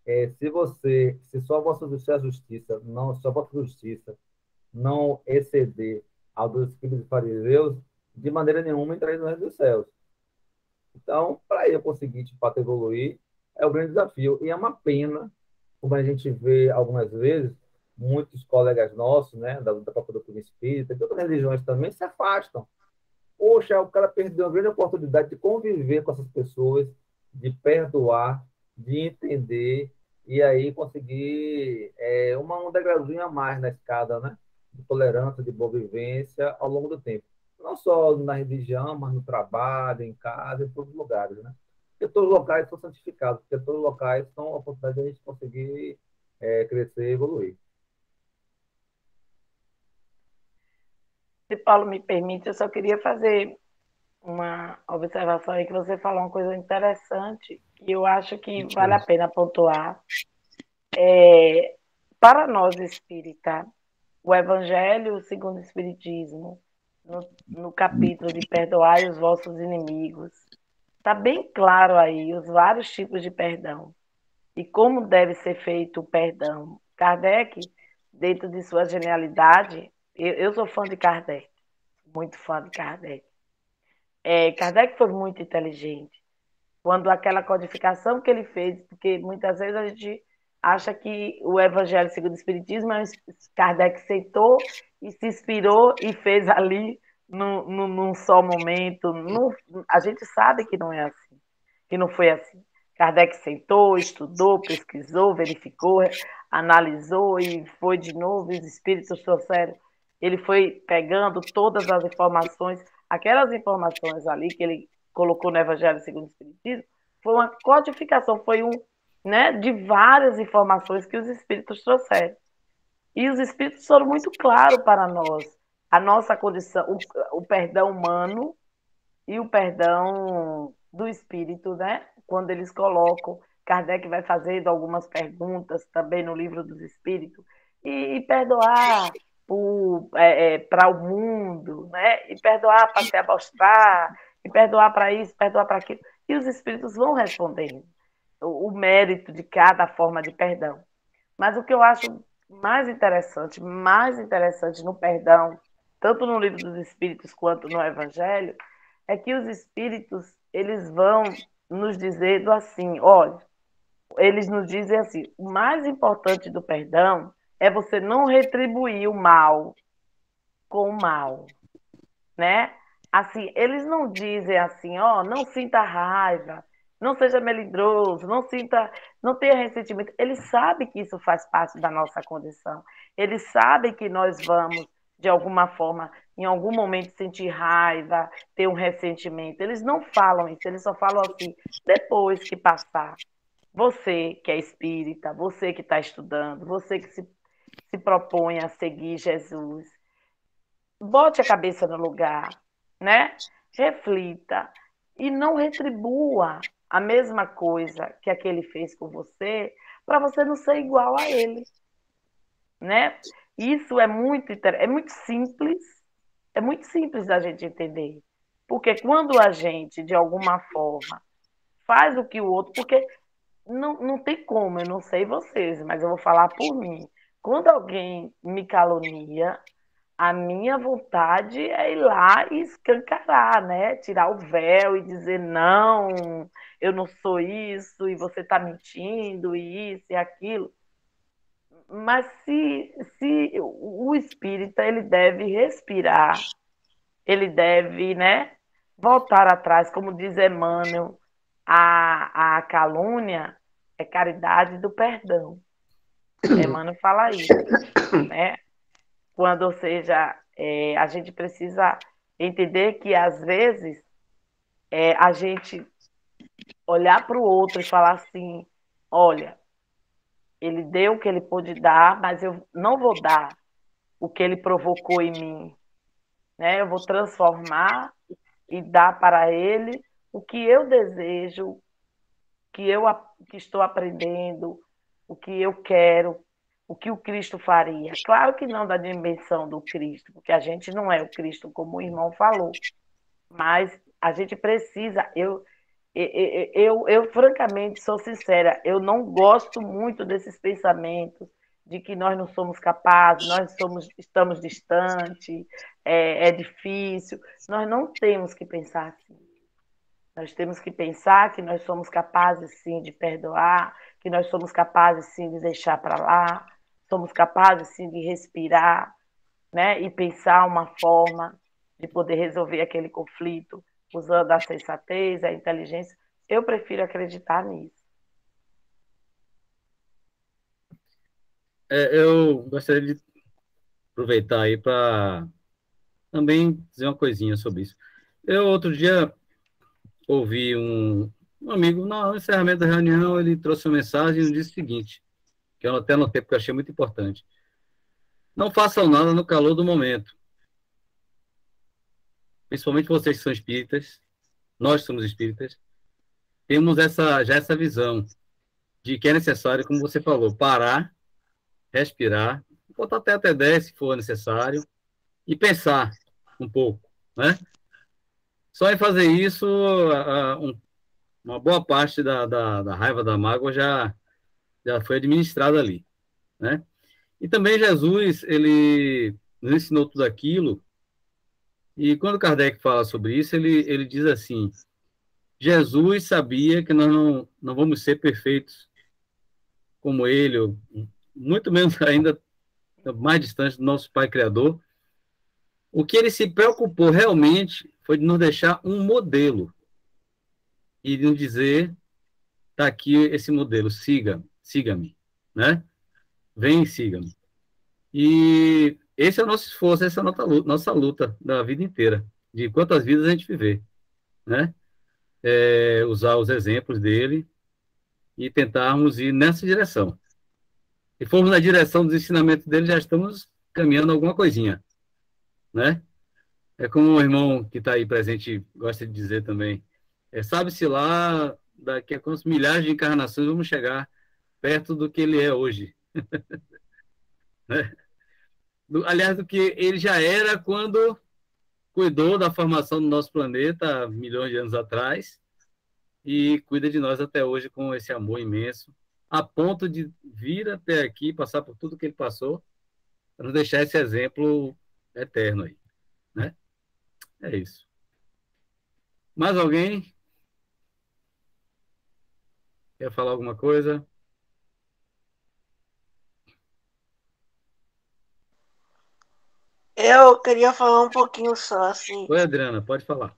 Se só a justiça, não, só a vossa justiça não exceder ao dos escribas e fariseus, de maneira nenhuma entrareis no reino dos céus. Então, para eu conseguir, de fato, evoluir, é o grande desafio. E é uma pena, como a gente vê algumas vezes, muitos colegas nossos, né, da própria doutrina espírita, de outras religiões também, se afastam. Poxa, o cara perdeu uma grande oportunidade de conviver com essas pessoas, de perdoar, de entender, e aí conseguir um degrauzinho a mais na escada, né? De tolerância, de boa vivência ao longo do tempo. Não só na religião, mas no trabalho, em casa, em todos os lugares, né? Porque todos os locais são santificados, porque todos os locais são a oportunidade de a gente conseguir crescer e evoluir. Se Paulo me permite, eu só queria fazer uma observação aí, que você falou uma coisa interessante, Eu acho que vale a pena pontuar. Para nós espírita, o Evangelho segundo o Espiritismo, no capítulo de Perdoai os vossos inimigos, está bem claro aí os vários tipos de perdão e como deve ser feito o perdão. Kardec, dentro de sua genialidade, eu sou fã de Kardec, muito fã de Kardec. Kardec foi muito inteligente. Quando aquela codificação que ele fez, porque muitas vezes a gente acha que o Evangelho segundo o Espiritismo, Kardec sentou e se inspirou e fez ali num só momento. A gente sabe que não é assim, que não foi assim. Kardec sentou, estudou, pesquisou, verificou, analisou e foi de novo, e os espíritos trouxeram. Ele foi pegando todas as informações, aquelas informações ali que ele colocou no Evangelho segundo o Espiritismo, foi uma codificação, foi de várias informações que os espíritos trouxeram. E os espíritos foram muito claros para nós, a nossa condição, o perdão humano e o perdão do espírito, né? Quando eles colocam, Kardec vai fazendo algumas perguntas também no livro dos espíritos, e perdoar para o mundo, né? E perdoar para se amostrar, e perdoar para isso, perdoar para aquilo. E os espíritos vão respondendo o mérito de cada forma de perdão. Mas o que eu acho mais interessante no perdão, tanto no livro dos espíritos quanto no Evangelho, é que os espíritos, eles vão nos dizendo assim, olha, eles nos dizem assim, o mais importante do perdão é você não retribuir o mal com o mal, né? Assim, eles não dizem assim, ó, não sinta raiva, não seja melindroso, não tenha ressentimento. Eles sabem que isso faz parte da nossa condição. Eles sabem que nós vamos, de alguma forma, em algum momento, sentir raiva, ter um ressentimento. Eles não falam isso, eles só falam assim, depois que passar. Você que é espírita, você que está estudando, você que se propõe a seguir Jesus, bote a cabeça no lugar, né? Reflita e não retribua a mesma coisa que aquele fez com você, para você não ser igual a ele, né? Isso é muito simples da gente entender. Porque quando a gente, de alguma forma, faz o que o outro, porque não tem como, eu não sei vocês, mas eu vou falar por mim. Quando alguém me calunia, a minha vontade é ir lá e escancarar, né? Tirar o véu e dizer, não, eu não sou isso, e você está mentindo, e isso e aquilo. Mas se o espírita, ele deve respirar, ele deve, né, voltar atrás, como diz Emmanuel, a calúnia é caridade do perdão. Emmanuel fala isso, né? Quando, ou seja, a gente precisa entender que, às vezes, a gente olhar para o outro e falar assim, olha, ele deu o que ele pôde dar, mas eu não vou dar o que ele provocou em mim, né? Eu vou transformar e dar para ele o que eu desejo, que estou aprendendo, o que eu quero, o que o Cristo faria. Claro que não da dimensão do Cristo, porque a gente não é o Cristo, como o irmão falou, mas a gente precisa. Eu francamente sou sincera, eu não gosto muito desses pensamentos de que nós não somos capazes, estamos distantes, é difícil. Nós não temos que pensar assim. Nós temos que pensar que nós somos capazes, sim, de perdoar, que nós somos capazes, sim, de deixar para lá, somos capazes, sim, de respirar, né? E pensar uma forma de poder resolver aquele conflito usando a sensatez, a inteligência. Eu prefiro acreditar nisso. Eu gostaria de aproveitar aí para também dizer uma coisinha sobre isso. Eu, outro dia, ouvi um amigo, no encerramento da reunião, ele trouxe uma mensagem e disse o seguinte, que eu até anotei porque eu achei muito importante. Não façam nada no calor do momento. Principalmente vocês que são espíritas, nós somos espíritas. temos já essa visão de que é necessário, como você falou, parar, respirar, botar até 10 se for necessário, e pensar um pouco, né? Só em fazer isso, uma boa parte da raiva, da mágoa já foi administrada ali, né? E também Jesus, ele nos ensinou tudo aquilo, e quando Kardec fala sobre isso, ele diz assim, Jesus sabia que nós não vamos ser perfeitos como ele, ou muito menos ainda mais distante do nosso Pai Criador. O que ele se preocupou realmente foi de nos deixar um modelo e de nos dizer, está aqui esse modelo, siga-me, né? Vem e siga-me. E esse é o nosso esforço, essa é a nossa luta da vida inteira, de quantas vidas a gente viver, né? Usar os exemplos dele e tentarmos ir nessa direção. Se formos na direção dos ensinamentos dele, já estamos caminhando alguma coisinha, né? É como o irmão que está aí presente gosta de dizer também, sabe-se lá, daqui a quantos milhares de encarnações vamos chegar perto do que ele é hoje. Né? Aliás, do que ele já era quando cuidou da formação do nosso planeta há milhões de anos atrás e cuida de nós até hoje com esse amor imenso, a ponto de vir até aqui, passar por tudo que ele passou, para nos deixar esse exemplo eterno aí, né? É isso. Mais alguém quer falar alguma coisa? Eu queria falar um pouquinho só, assim. Oi, Adriana, pode falar.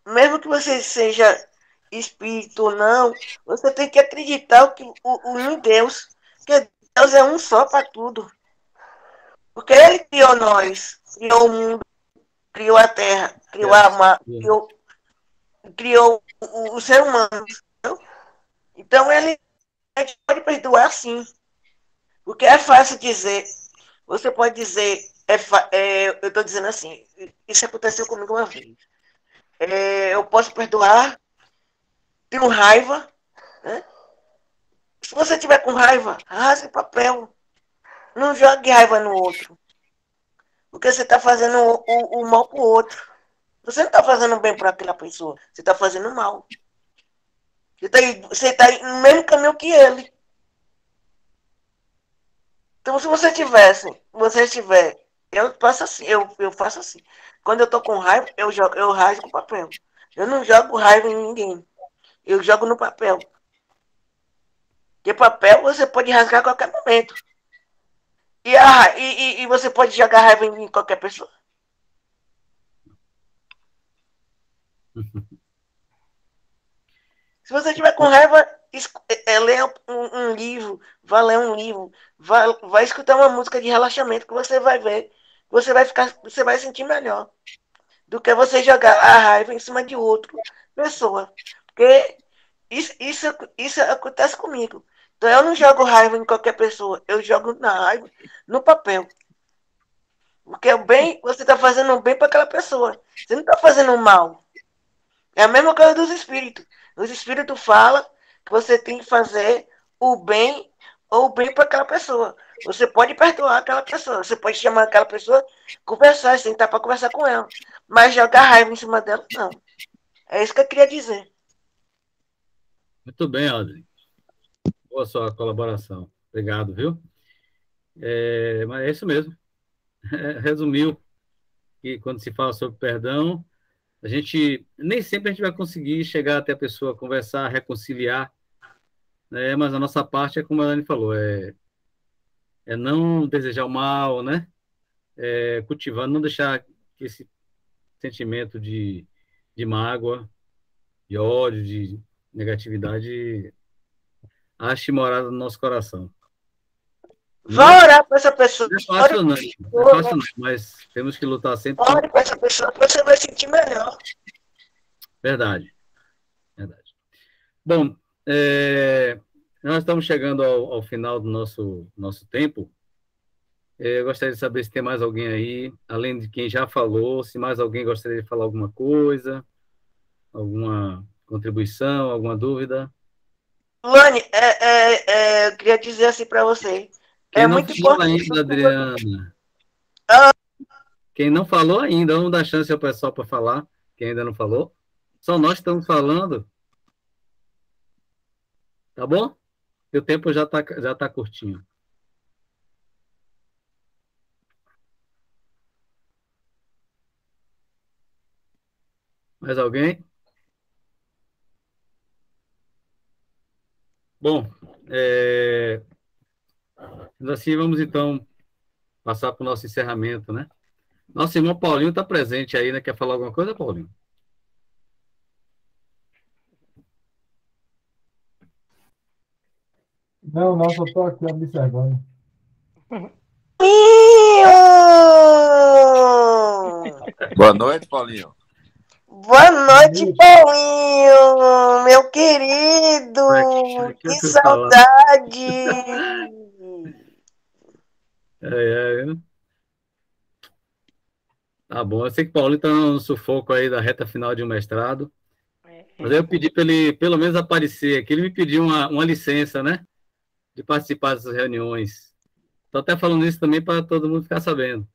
Mesmo que você seja espírito ou não, você tem que acreditar em Deus, que Deus é um só para tudo. Porque Ele criou nós, criou o mundo, criou a terra, criou a mar, criou o ser humano. Então Ele pode perdoar sim. Porque é fácil dizer. Você pode dizer, eu estou dizendo assim, isso aconteceu comigo uma vez. Eu posso perdoar, tenho raiva, né? Se você tiver com raiva, rasgue papel. Não jogue raiva no outro. Porque você está fazendo o mal para o outro. Você não está fazendo bem para aquela pessoa. Você está fazendo mal. Você tá no mesmo caminho que ele. Então, se você estiver, eu faço assim, eu faço assim. Quando eu estou com raiva, eu rasgo o papel. Eu não jogo raiva em ninguém. Eu jogo no papel. Porque papel você pode rasgar a qualquer momento. E você pode jogar raiva em qualquer pessoa. Se você tiver com raiva, lê um livro, vá ler um livro, vai escutar uma música de relaxamento que você vai ver, você vai sentir melhor do que você jogar a raiva em cima de outra pessoa. Porque isso acontece comigo. Então eu não jogo raiva em qualquer pessoa, eu jogo na raiva no papel. Porque o bem, você está fazendo o bem para aquela pessoa. Você não está fazendo o mal. É a mesma coisa dos espíritos. Os espíritos falam que você tem que fazer o bem ou o bem para aquela pessoa. Você pode perdoar aquela pessoa. Você pode chamar aquela pessoa, conversar, sentar para conversar com ela. Mas jogar raiva em cima dela, não. É isso que eu queria dizer. Muito bem, Audrey. Boa sua colaboração. Obrigado, viu? Mas é isso mesmo. Resumiu que quando se fala sobre perdão, nem sempre a gente vai conseguir chegar até a pessoa, conversar, reconciliar, né? Mas a nossa parte é como a Dani falou, não desejar o mal, né? Cultivando, não deixar que esse sentimento de mágoa, de ódio, de negatividade ache morada no nosso coração. Vá orar para essa pessoa. Não é fácil, não. Não é fácil, não, mas temos que lutar sempre. Ore para essa pessoa que você vai sentir melhor. Verdade. Bom, nós estamos chegando ao final do nosso tempo. Eu gostaria de saber se tem mais alguém aí, além de quem já falou, se mais alguém gostaria de falar alguma coisa. alguma contribuição, alguma dúvida? Luane, eu queria dizer assim para você. Quem É não muito falou importante. ainda, Adriana? Ah. Quem não falou ainda, vamos dar chance ao pessoal para falar. Quem ainda não falou. Só nós estamos falando. Tá bom? E o tempo já tá curtinho. Mais alguém? Bom, assim vamos então passar para o nosso encerramento, né? Nosso irmão Paulinho está presente aí, né? Quer falar alguma coisa, Paulinho? Não, só estou aqui observando. Boa noite, Paulinho. Boa noite, Paulinho, meu querido. Que saudade. Tá bom, eu sei que o Paulinho está no sufoco aí da reta final de um mestrado, mas eu pedi para ele pelo menos aparecer aqui. Ele me pediu uma licença, né? De participar dessas reuniões. Estou até falando isso também para todo mundo ficar sabendo.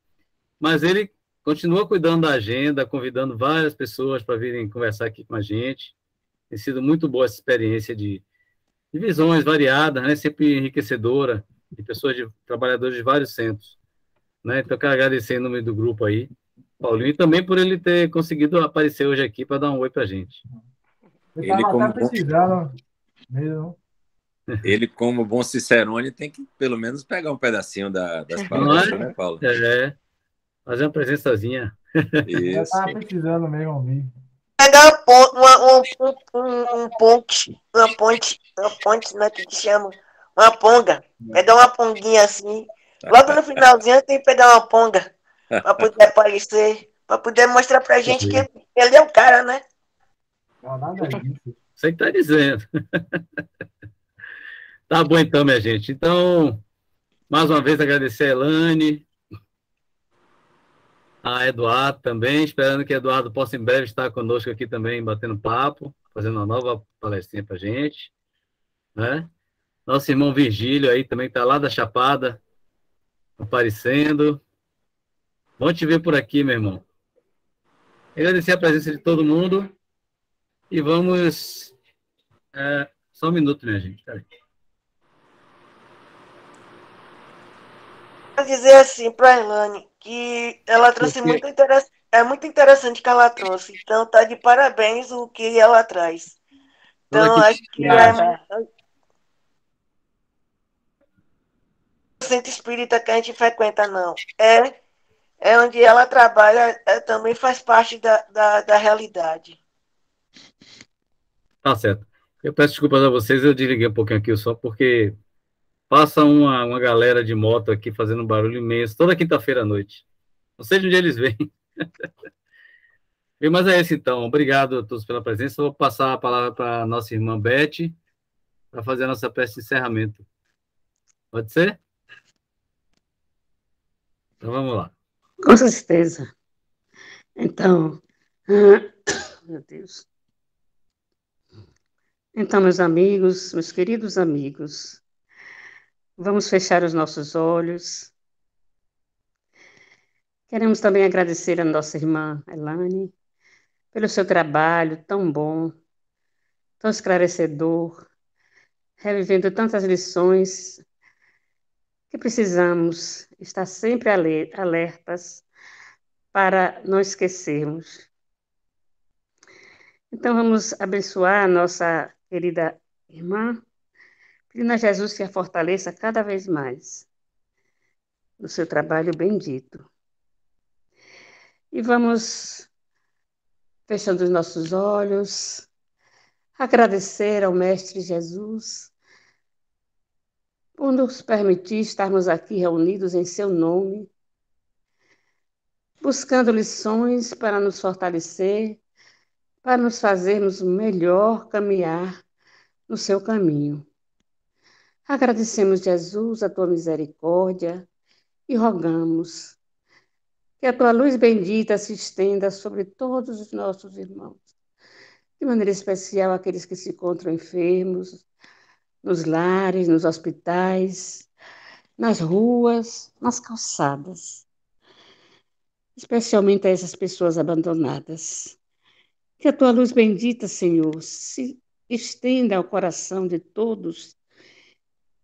Mas ele continua cuidando da agenda, convidando várias pessoas para virem conversar aqui com a gente. Tem sido muito boa essa experiência de visões variadas, né? Sempre enriquecedora, de pessoas, de trabalhadores de vários centros. Né? Então, eu quero agradecer em nome do grupo aí, Paulinho, e também por ele ter conseguido aparecer hoje aqui para dar um oi para a gente. Ele estava até precisando mesmo. Ele, como bom cicerone, tem que pelo menos pegar um pedacinho das palestras, né, Paulo? Fazer uma presençazinha. Isso. Eu estava precisando mesmo ouvir. Pegar uma ponte, né, que chama, uma ponga. Pegar uma ponguinha assim. Logo no finalzinho tem que pegar uma ponga para poder aparecer, para poder mostrar pra gente que ele é o cara, né? Não, nada disso. Você que está dizendo. Tá bom então, minha gente. Então, mais uma vez agradecer a Elane, a Eduardo também, esperando que Eduardo possa em breve estar conosco aqui também, batendo papo, fazendo uma nova palestrinha para a gente. Né? Nosso irmão Virgílio aí também está lá da Chapada, aparecendo. Bom te ver por aqui, meu irmão. Agradecer a presença de todo mundo e vamos... só um minuto, minha gente. Peraí. Vou dizer assim para a Elane que ela trouxe muito interessante. É muito interessante que ela trouxe. Então, tá de parabéns o que ela traz. Então, acho que o centro espírita que a gente frequenta, não. É onde ela trabalha, também faz parte da realidade. Tá certo. Eu peço desculpas a vocês, eu desliguei um pouquinho aqui só porque passa uma galera de moto aqui fazendo um barulho imenso toda quinta-feira à noite. Não sei de onde eles vêm. Mas é isso então. Obrigado a todos pela presença. Eu vou passar a palavra para a nossa irmã Beth para fazer a nossa prece de encerramento. Pode ser? Então vamos lá. Com certeza. Então, meu Deus. Então, meus amigos, meus queridos amigos, vamos fechar os nossos olhos. Queremos também agradecer a nossa irmã Elane pelo seu trabalho tão bom, tão esclarecedor, revivendo tantas lições que precisamos estar sempre alertas para não esquecermos. Então, vamos abençoar a nossa querida irmã, pedindo a Jesus que a fortaleça cada vez mais no seu trabalho bendito. E vamos, fechando os nossos olhos, agradecer ao Mestre Jesus por nos permitir estarmos aqui reunidos em seu nome, buscando lições para nos fortalecer, para nos fazermos melhor caminhar no seu caminho. Agradecemos, Jesus, a tua misericórdia e rogamos que a tua luz bendita se estenda sobre todos os nossos irmãos, de maneira especial aqueles que se encontram enfermos, nos lares, nos hospitais, nas ruas, nas calçadas, especialmente a essas pessoas abandonadas. Que a tua luz bendita, Senhor, se estenda ao coração de todos,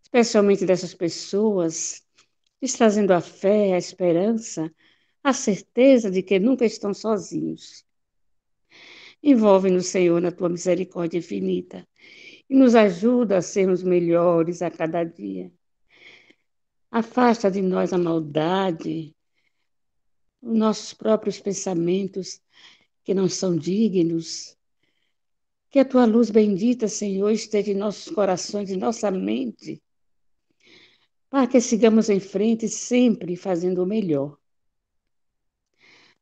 especialmente dessas pessoas, lhes trazendo a fé, a esperança, a certeza de que nunca estão sozinhos. Envolve-nos, Senhor, na tua misericórdia infinita e nos ajuda a sermos melhores a cada dia. Afasta de nós a maldade, os nossos próprios pensamentos que não são dignos. Que a tua luz bendita, Senhor, esteja em nossos corações, em nossa mente, para que sigamos em frente sempre fazendo o melhor.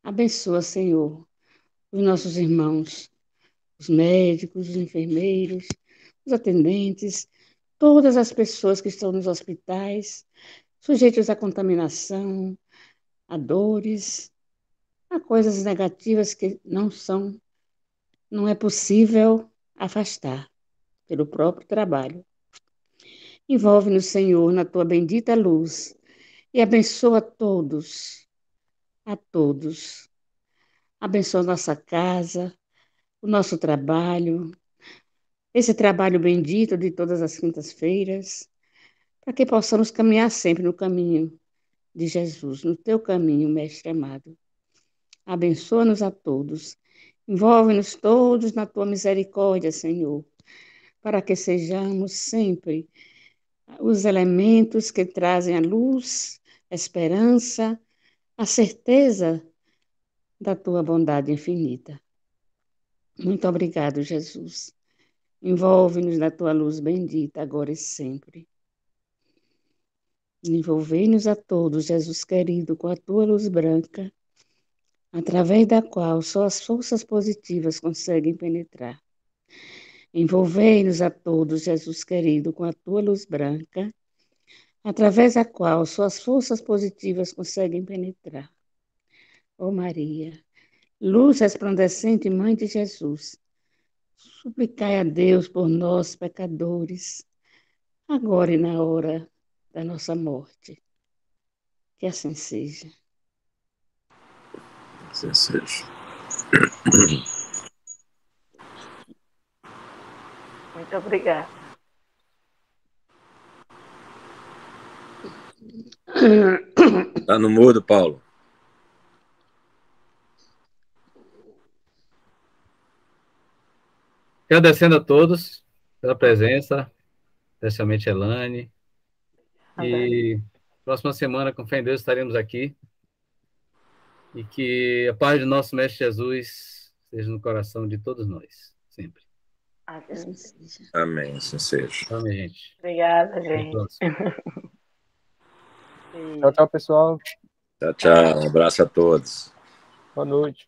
Abençoa, Senhor, os nossos irmãos, os médicos, os enfermeiros, os atendentes, todas as pessoas que estão nos hospitais, sujeitos à contaminação, a dores, a coisas negativas que não é possível afastar pelo próprio trabalho. Envolve-nos, Senhor, na tua bendita luz e abençoa a todos. Abençoa nossa casa, o nosso trabalho, esse trabalho bendito de todas as quintas-feiras, para que possamos caminhar sempre no caminho de Jesus, no teu caminho, Mestre amado. Abençoa-nos a todos. Envolve-nos todos na tua misericórdia, Senhor, para que sejamos sempre os elementos que trazem a luz, a esperança, a certeza da tua bondade infinita. Muito obrigado, Jesus. Envolve-nos na tua luz bendita, agora e sempre. Envolvei-nos a todos, Jesus querido, com a tua luz branca, através da qual só as forças positivas conseguem penetrar. Envolvei-nos a todos, Jesus querido, com a tua luz branca, através da qual só as forças positivas conseguem penetrar. Ó Maria, luz resplandecente, Mãe de Jesus, suplicai a Deus por nós, pecadores, agora e na hora da nossa morte. Que assim seja. Assim seja. Muito obrigada. Tá no mudo, Paulo. Agradecendo a todos pela presença, especialmente a Elane. E próxima semana, com fé em Deus, estaremos aqui. E que a paz do nosso Mestre Jesus seja no coração de todos nós, sempre. Assim seja. Amém, assim seja. Amém, gente. Obrigada, gente. Tchau, tchau, pessoal. Tchau, tchau. Um abraço a todos. Boa noite.